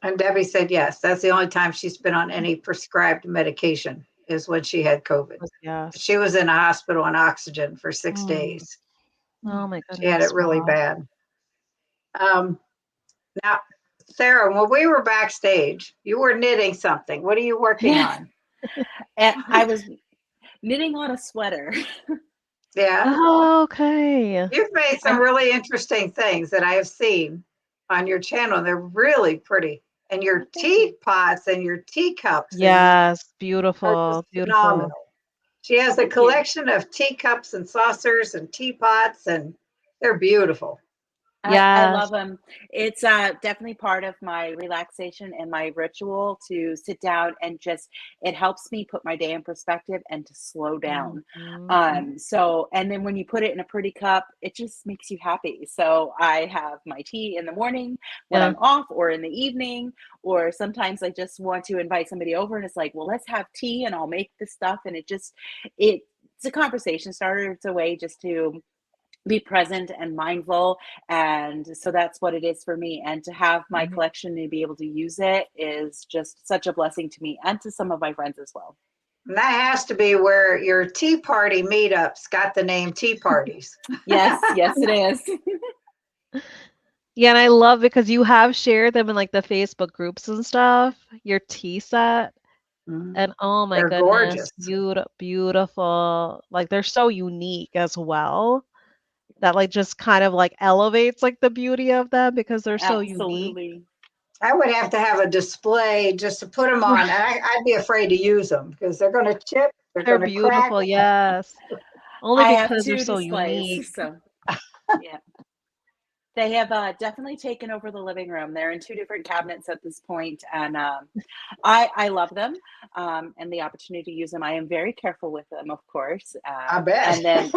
And Debbie said yes. That's the only time she's been on any prescribed medication is when she had COVID. She Yes. was in a hospital on oxygen for six Mm. days. Oh my She had it goodness. really Wow. bad. Um, Now, Sarah, when we were backstage, you were knitting something. What are you working Yeah. on? And I was knitting on a sweater. Yeah, Oh, okay. you've made some I'm really interesting things that I have seen on your channel. They're really pretty. And your oh, thank you. teapots and your teacups and Yes. are just Beautiful. Beautiful. phenomenal. She has a Thank you. collection of teacups and saucers and teapots, and they're beautiful. I Yes. love them. It's definitely part of my relaxation and my ritual to sit down and just it helps me put my day in perspective and to slow down. Mhm. So and then when you put it in a pretty cup, it just makes you happy. So I have my tea in the morning when Yeah. I'm off or in the evening, or sometimes I just want to invite somebody over and it's like, well, let's have tea and I'll make this stuff. And it's a conversation starter. It's a way just to be present and mindful, and so that's what it is for me, and to have my Mhm. collection and be able to use it is just such a blessing to me and to some of my friends as well. And that has to be where your tea party meetups got the name tea parties. Yes, yes it is. Yeah, and I love because you have shared them in like the Facebook groups and stuff, your tea set. Mhm. And oh my They're goodness, gorgeous. beautiful. Like they're so unique as well. That like just kind of like elevates like the beauty of them because they're so unique. Absolutely. I would have to have a display just to put them on. I'd be afraid to use them because they're going to chip, they're They're going to crack. beautiful, yes. Only I have because they're two so displays, unique. so yeah. They have definitely taken over the living room. They're in two different cabinets at this point, and I love them and the opportunity to use them. I am very careful with them, of course. I bet. And then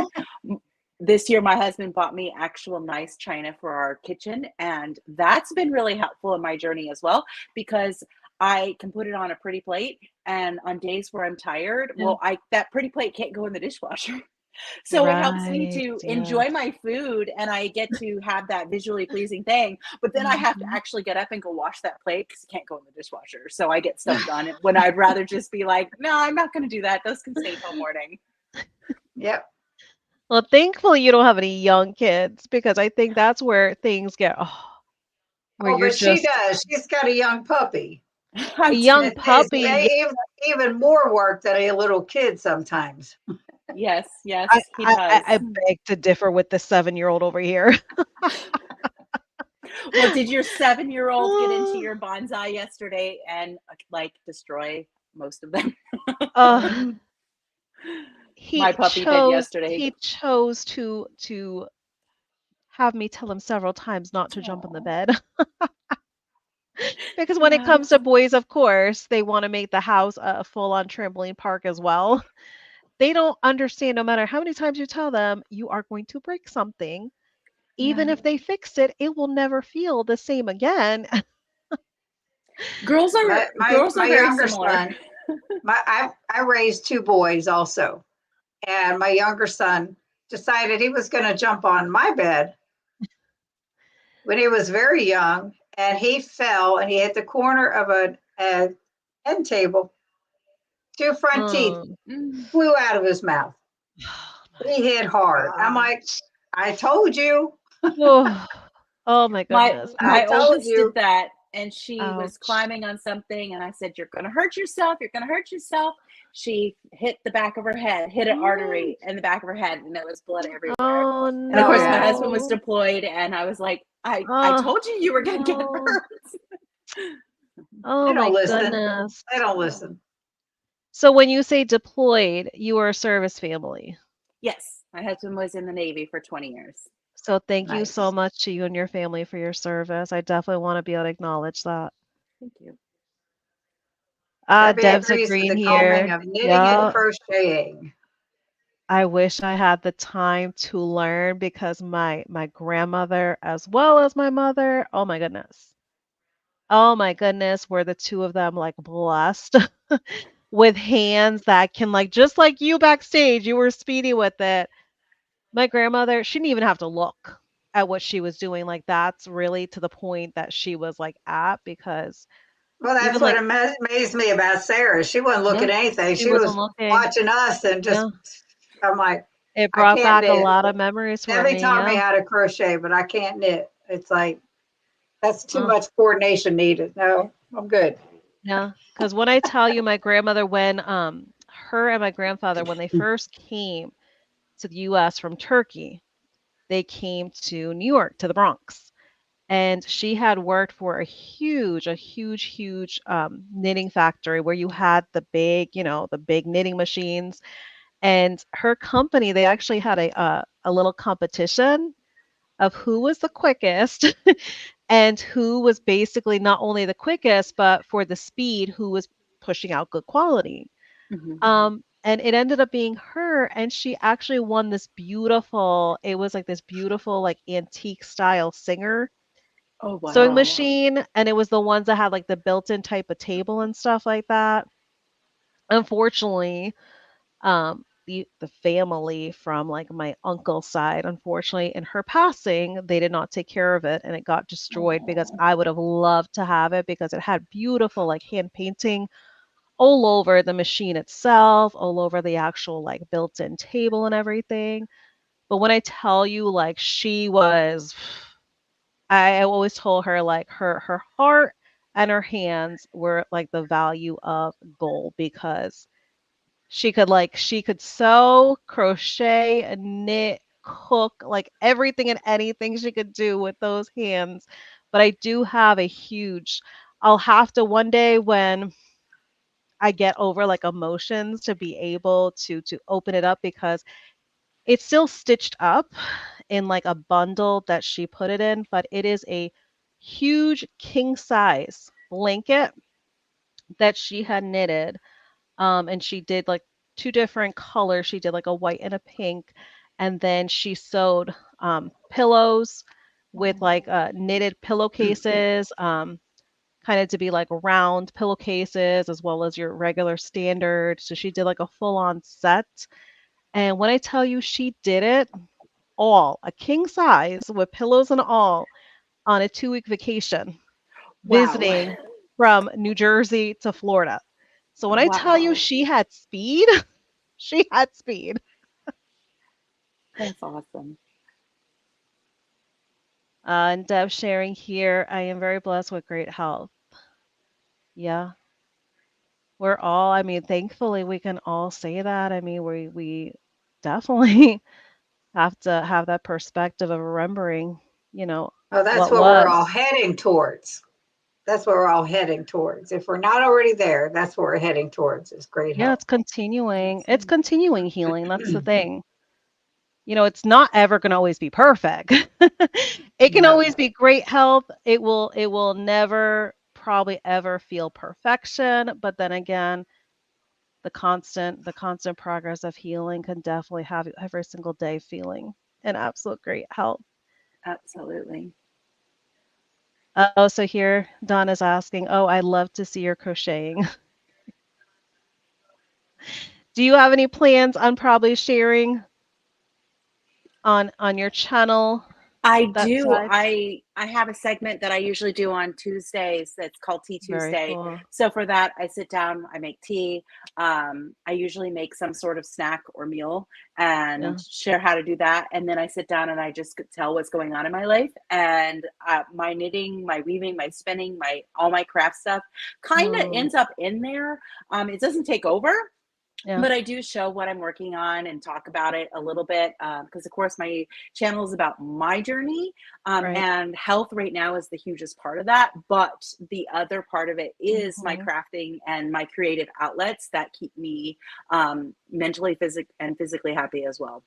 this year, my husband bought me actual nice china for our kitchen, and that's been really helpful in my journey as well because I can put it on a pretty plate, and on days where I'm tired, Yeah. well, I that pretty plate can't go in the dishwasher. So it helps me Right. to enjoy Yes. my food and I get to have that visually pleasing thing. But then I have to Mhm. actually get up and go wash that plate because it can't go in the dishwasher. So I get stuff done when I'd rather just be like, no, I'm not going to do that. Those can stay till morning. Yep. Well, thankfully you don't have any young kids because I think that's where things get where Oh, you're but she just does. She's got a young puppy. a I young do. It's puppy. even more work than a little kid sometimes. Yes, I yes, he I I does. I beg to differ with the 7-year-old over here. Well, did your 7-year-old get into your bonsai yesterday and like destroy most of them? Uh, My puppy did yesterday. he chose to have me tell him several times not to jump on the Oh, bed. Because when it yeah. comes to boys, of course, they wanna make the house a full-on trampoline park as well. they don't understand no matter how many times you tell them you are going to break something. Even Yeah. if they fix it, it will never feel the same again. Girls are girls My are very younger similar. son, I raised two boys also, and my younger son decided he was going to jump on my bed when he was very young, and he fell and he hit the corner of a end table. Two front teeth Mm. Mm. flew out of his mouth. Oh He hit hard. I'm my like, gosh. I told you. Oh, oh my My goodness. I my told oldest did you. that, and she was Ouch. climbing on something, and I said, "You're going to hurt yourself. You're going to hurt yourself." She hit the back of her head, hit an Mm. artery in the back of her head, and there was blood everywhere. Oh And of Oh course, my yeah. husband was no. deployed, and I was like, "I Oh told you you were going to get no. hurt." Oh They don't my listen. goodness. They don't listen. So when you say deployed, you were a service family. Yes, my husband was in the Navy for 20 years. So thank you so Nice. much to you and your family for your service. I definitely want to be able to acknowledge that. Thank you. Debbie Dev's agrees with agreeing the calming here. of knitting and Yeah, crocheting. I wish I had the time to learn because my grandmother as well as my mother, oh my goodness. Oh my goodness, were the two of them like blessed with hands that can like just like you backstage, you were speedy with it. My grandmother, she didn't even have to look at what she was doing. Like that's really to the point that she was like at because Well, even that's what like amazed me about Sarah. She wasn't yeah, looking at anything. she She wasn't was looking. watching us and Yeah. just, I'm like, It I brought can't back a knit. lot of memories for Debbie me. taught me Yeah. how to crochet, but I can't knit. It's like, that's too Uh, much coordination needed. No, I'm good. yeah. Because when I tell you my grandmother, when her and my grandfather, when they first came to the US from Turkey, they came to New York, to the Bronx. And she had worked for a huge knitting factory where you had the big, the big knitting machines. And her company, they actually had a little competition of who was the quickest and who was basically not only the quickest, but for the speed, who was pushing out good quality. Hmm. And it ended up being her, and she actually won this beautiful, it was like this beautiful, like antique style Singer Oh, sewing wow. machine, and it was the ones that had like the built-in type of table and stuff like that. Unfortunately, the family from like my uncle's side, unfortunately, in her passing, they did not take care of it and it got destroyed because Oh, I would have loved to have it because it had beautiful like hand painting all over the machine itself, all over the actual like built-in table and everything. But when I tell you like she was I always told her like her heart and her hands were like the value of gold because she could sew, crochet, knit, cook, like everything and anything she could do with those hands. But I do have a huge I'll have to one day when I get over like emotions to be able to open it up because it's still stitched up in like a bundle that she put it in, but it is a huge king size blanket that she had knitted. And she did like two different colors. She did like a white and a pink. And then she sewed pillows with wow. like knitted pillowcases, kind of to be like round pillowcases as well as your regular standard. So she did like a full on set. And when I tell you she did it all, a king size with pillows and all, on a 2-week vacation, Wow. visiting from New Jersey to Florida. So when I tell you Wow. she had speed, she had speed. That's awesome. And Deb sharing here, I am very blessed with great health. Yeah, I mean, thankfully we can all say that. I mean, we definitely have to have that perspective of remembering, you know, Oh, that's what what we're all was. heading towards. That's what we're all heading towards. If we're not already there, that's what we're heading towards is great Yeah, health. it's continuing. It's Awesome. continuing healing. That's the thing. It's not ever going to always be perfect. It can No. always be great health. It will never probably ever feel perfection, but then again, the constant progress of healing can definitely have you every single day feeling in absolute great health. Absolutely. Oh, so here Donna's asking, oh, I love to see your crocheting. Do you have any plans on probably sharing on your channel I that do. side? I have a segment that I usually do on Tuesdays that's called Tea Very Tuesday. cool. So for that, I sit down, I make tea. I usually make some sort of snack or meal and Yeah. share how to do that. And then I sit down and I just could tell what's going on in my life. And my knitting, my weaving, my spinning, my all my craft stuff kind of Mm, ends up in there. It doesn't take over, yeah, but I do show what I'm working on and talk about it a little bit because, of course, my channel is about my journey, right. and health right now is the hugest part of that. But the other part of it is my Hmm. crafting and my creative outlets that keep me mentally, physically happy as well.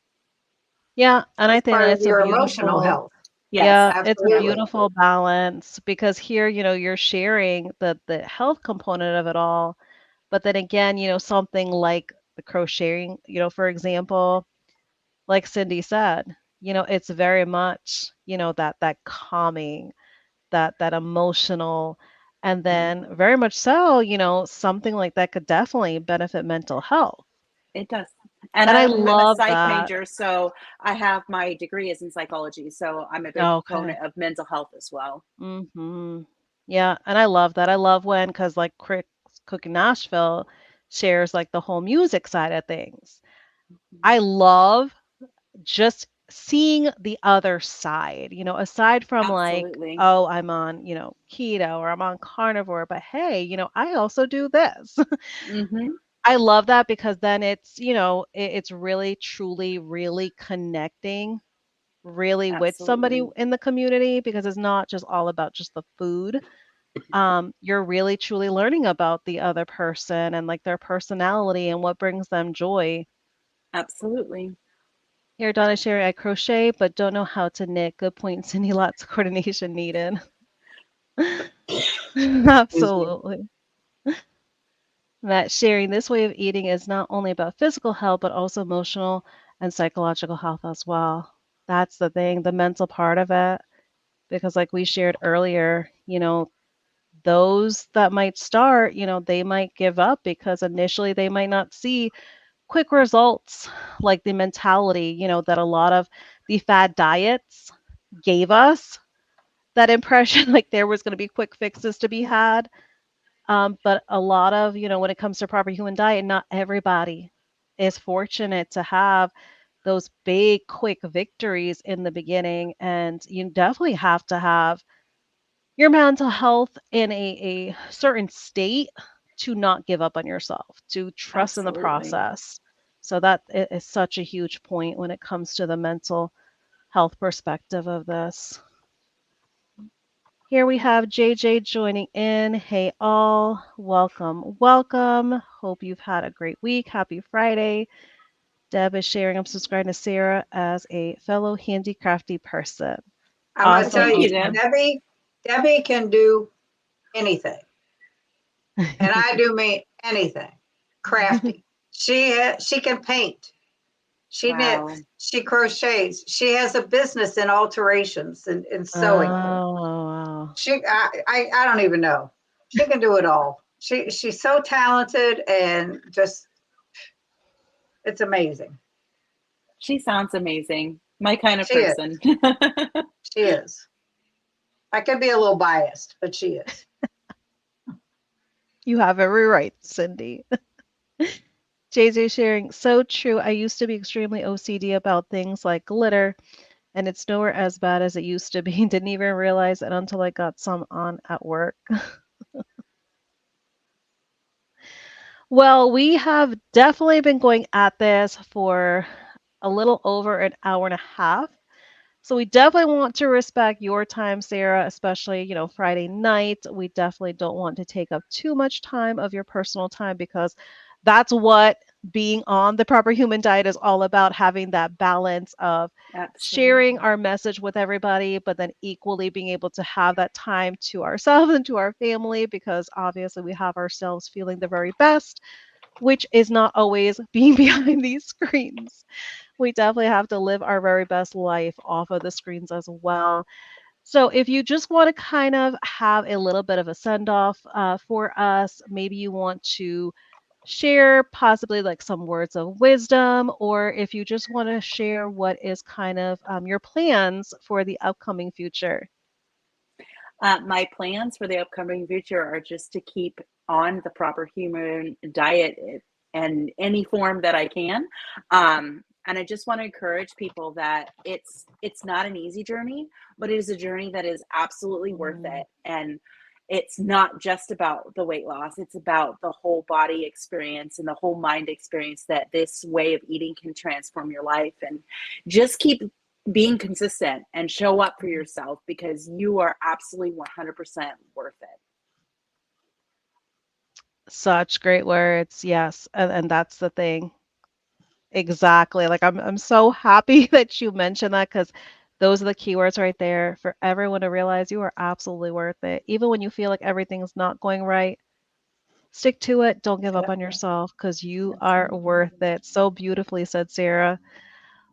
Yeah, and I It's think part that of it's a your emotional beautiful, health. yeah, Yes, it's a yes, Absolutely. beautiful balance because here, you're sharing the health component of it all, but then again, something like the crocheting, for example, like Cindy said, it's very much, that calming, that emotional, and then mhm. very much so, something like that could definitely benefit mental health. It does. And And I I'm a love psych that. major, so I have my degree is in psychology. So I'm a big Okay. proponent of mental health as well. Mhm. Yeah, and I love that. I love when, because like Cooking Nashville shares like the whole music side of things. Mhm. I love just seeing the other side, aside from like, Absolutely. oh, I'm on, keto or I'm on carnivore, but hey, I also do this. Mhm. I love that because then it's, it's really, truly, really connecting really with somebody Absolutely. in the community because it's not just all about just the food. You're really truly learning about the other person and like their personality and what brings them joy. Absolutely. Here, Donna Sherry, I crochet but don't know how to knit. Good point, Cindy. Lots of coordination needed. Excuse me. Absolutely. That sharing this way of eating is not only about physical health, but also emotional and psychological health as well. That's the thing, the mental part of it. Because, like we shared earlier, those that might start, they might give up because initially they might not see quick results, like the mentality, that a lot of the fad diets gave us that impression like there was going to be quick fixes to be had. But a lot of, when it comes to proper human diet, not everybody is fortunate to have those big, quick victories in the beginning. And you definitely have to have your mental health in a certain state to not give up on yourself, to trust in the Absolutely. process. So that is such a huge point when it comes to the mental health perspective of this. Here we have JJ joining in. Hey, all. Welcome, welcome. Hope you've had a great week. Happy Friday. Deb is sharing. I'm subscribing to Sarah as a fellow handicrafty person. I'm going to Awesome, tell Thank you, you, Deb. awesome. Debbie can do anything. And I do mean anything. Crafty. She can paint. She knits. Wow. She crochets. She has a business in alterations and sewing. Oh, wow. I don't even know. She can do it all. She's so talented and just it's amazing. She sounds amazing. My kind of She is. person. She is. I could be a little biased, but she is. You have every right, Cindy. JJ sharing, so true. I used to be extremely OCD about things like glitter, and it's nowhere as bad as it used to be. Didn't even realize it until I got some on at work. Well, we have definitely been going at this for a little over an hour and a half. So we definitely want to respect your time, Sarah, especially, Friday night. We definitely don't want to take up too much time of your personal time because that's what being on the proper human diet is all about, having that balance of sharing Absolutely. our message with everybody, but then equally being able to have that time to ourselves and to our family because obviously we have ourselves feeling the very best which is not always being behind these screens. We definitely have to live our very best life off of the screens as well. So, if you just want to kind of have a little bit of a send off for us, maybe you want to share possibly like some words of wisdom, or if you just want to share what is kind of your plans for the upcoming future. My plans for the upcoming future are just to keep on the proper human diet and any form that I can. And I just want to encourage people that it's not an easy journey, but it is a journey that is absolutely worth Mm, it. And it's not just about the weight loss, it's about the whole body experience and the whole mind experience that this way of eating can transform your life. And just keep being consistent and show up for mm. yourself because you are absolutely 100% worth it. Such great words. Yes. And that's the thing. Exactly. Like I'm so happy that you mentioned that because those are the keywords right there for everyone to realize you are absolutely worth it. Even when you feel like everything's not going right, stick to it. Don't give up Yep, on yourself because you are Absolutely. worth it. So beautifully said, Sarah.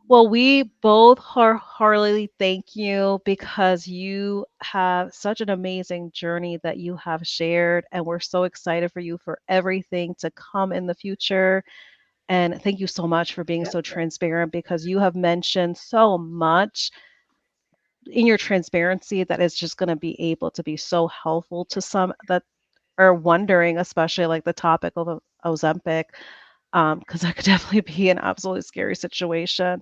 Well, we both wholeheartedly thank you because you have such an amazing journey that you have shared, and we're so excited for you for everything to come in the future. And thank you so much for being yep, so transparent because you have mentioned so much in your transparency that is just going to be able to be so helpful to some that are wondering, especially like the topic of Ozempic, because that could definitely be an absolutely scary situation.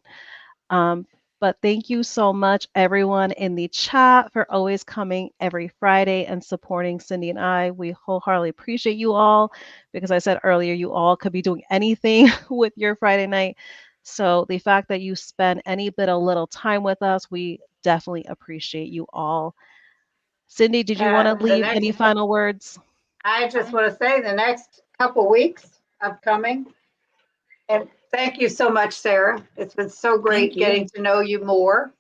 Um, but thank you so much, everyone in the chat, for always coming every Friday and supporting Cindy and I. We wholeheartedly appreciate you all because I said earlier, you all could be doing anything with your Friday night. So the fact that you spend any bit of little time with us, we definitely appreciate you all. Cindy, did you want to the leave any next, final words? I just want to say the next couple weeks upcoming, and thank you so much, Sarah. It's been so Thank great getting you. to know you more.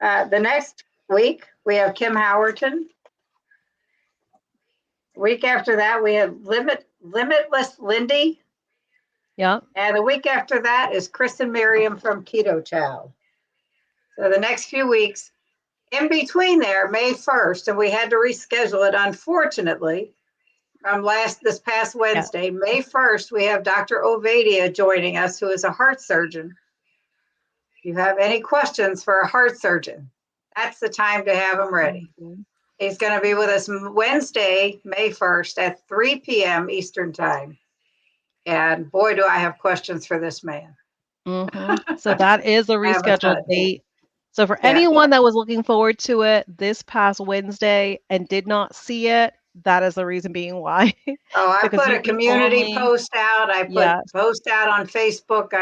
The next week, we have Kim Howerton. Week after that, we have Limitless Lindy. Yeah. And the week after that is Chris and Miriam from Keto Chow. So the next few weeks, in between there, May 1st, and we had to reschedule it, unfortunately, from this past Yeah. Wednesday, May 1st, we have Dr. Ovadia joining us, who is a heart surgeon. If you have any questions for a heart surgeon, that's the time to have him ready. Mhm. He's going to be with us Wednesday, May 1st at 3 p.m. Eastern Time. And boy, do I have questions for this man. So that is a I have a rescheduled ton. date. So for Yeah. anyone that was looking forward to it this past Wednesday and did not see it, that is the reason being why. Oh, I Because put you a can community only, post out. I put yes, post out on Facebook.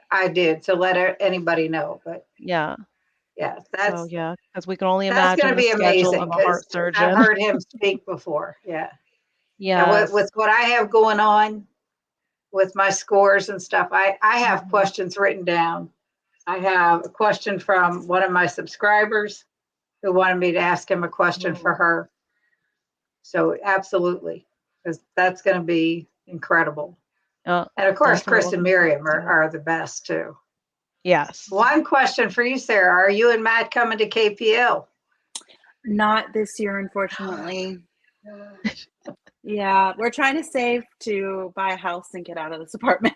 I did to let anybody know. But yeah. yeah, So yeah, because we can only that's going imagine to the be schedule amazing of a because heart I've surgeon. heard him speak before. Yeah, and with Yes. what I have going on with my scores and stuff, I have Mhm. questions written down. I have a question from one of my subscribers who wanted me to ask him a question for Mhm. her. So absolutely, because that's going to be incredible. Oh, And of course, definitely Chris and looking forward Miriam to it. are the best too. Yes. One question for you, Sarah. Are you and Matt coming to KPL? Not this year, unfortunately. Yeah, we're trying to save to buy a house and get out of this apartment.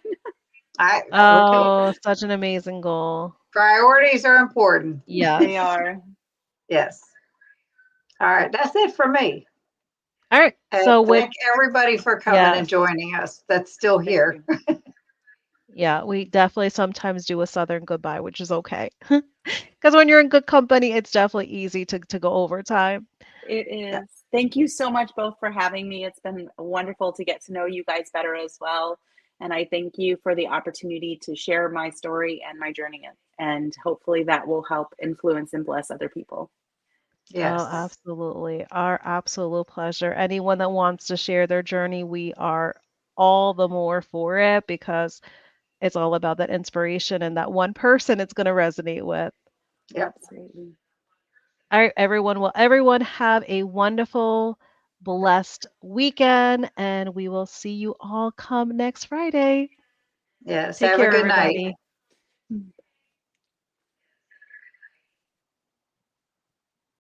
Okay. Oh, such an amazing goal. Priorities are important. They Yes. are. Yes. All right. That's it for me. All right. And So with thank everybody for coming and yes. joining us that's still Thank here. you. Yeah, we definitely sometimes do a southern goodbye, which is okay. Because when you're in good company, it's definitely easy to go overtime. It Yeah. is. Thank you so much both for having me. It's been wonderful to get to know you guys better as well. And I thank you for the opportunity to share my story and my journey. And hopefully that will help influence and bless other people. Oh, Yes. absolutely. Our absolute pleasure. Anyone that wants to share their journey, we are all the more for it because it's all about that inspiration and that one person it's going to resonate with. Yep. Absolutely. All right, everyone. Well, everyone have a wonderful blessed weekend, and we will see you all come next Friday. Yes. Take Have a care, good night. everybody.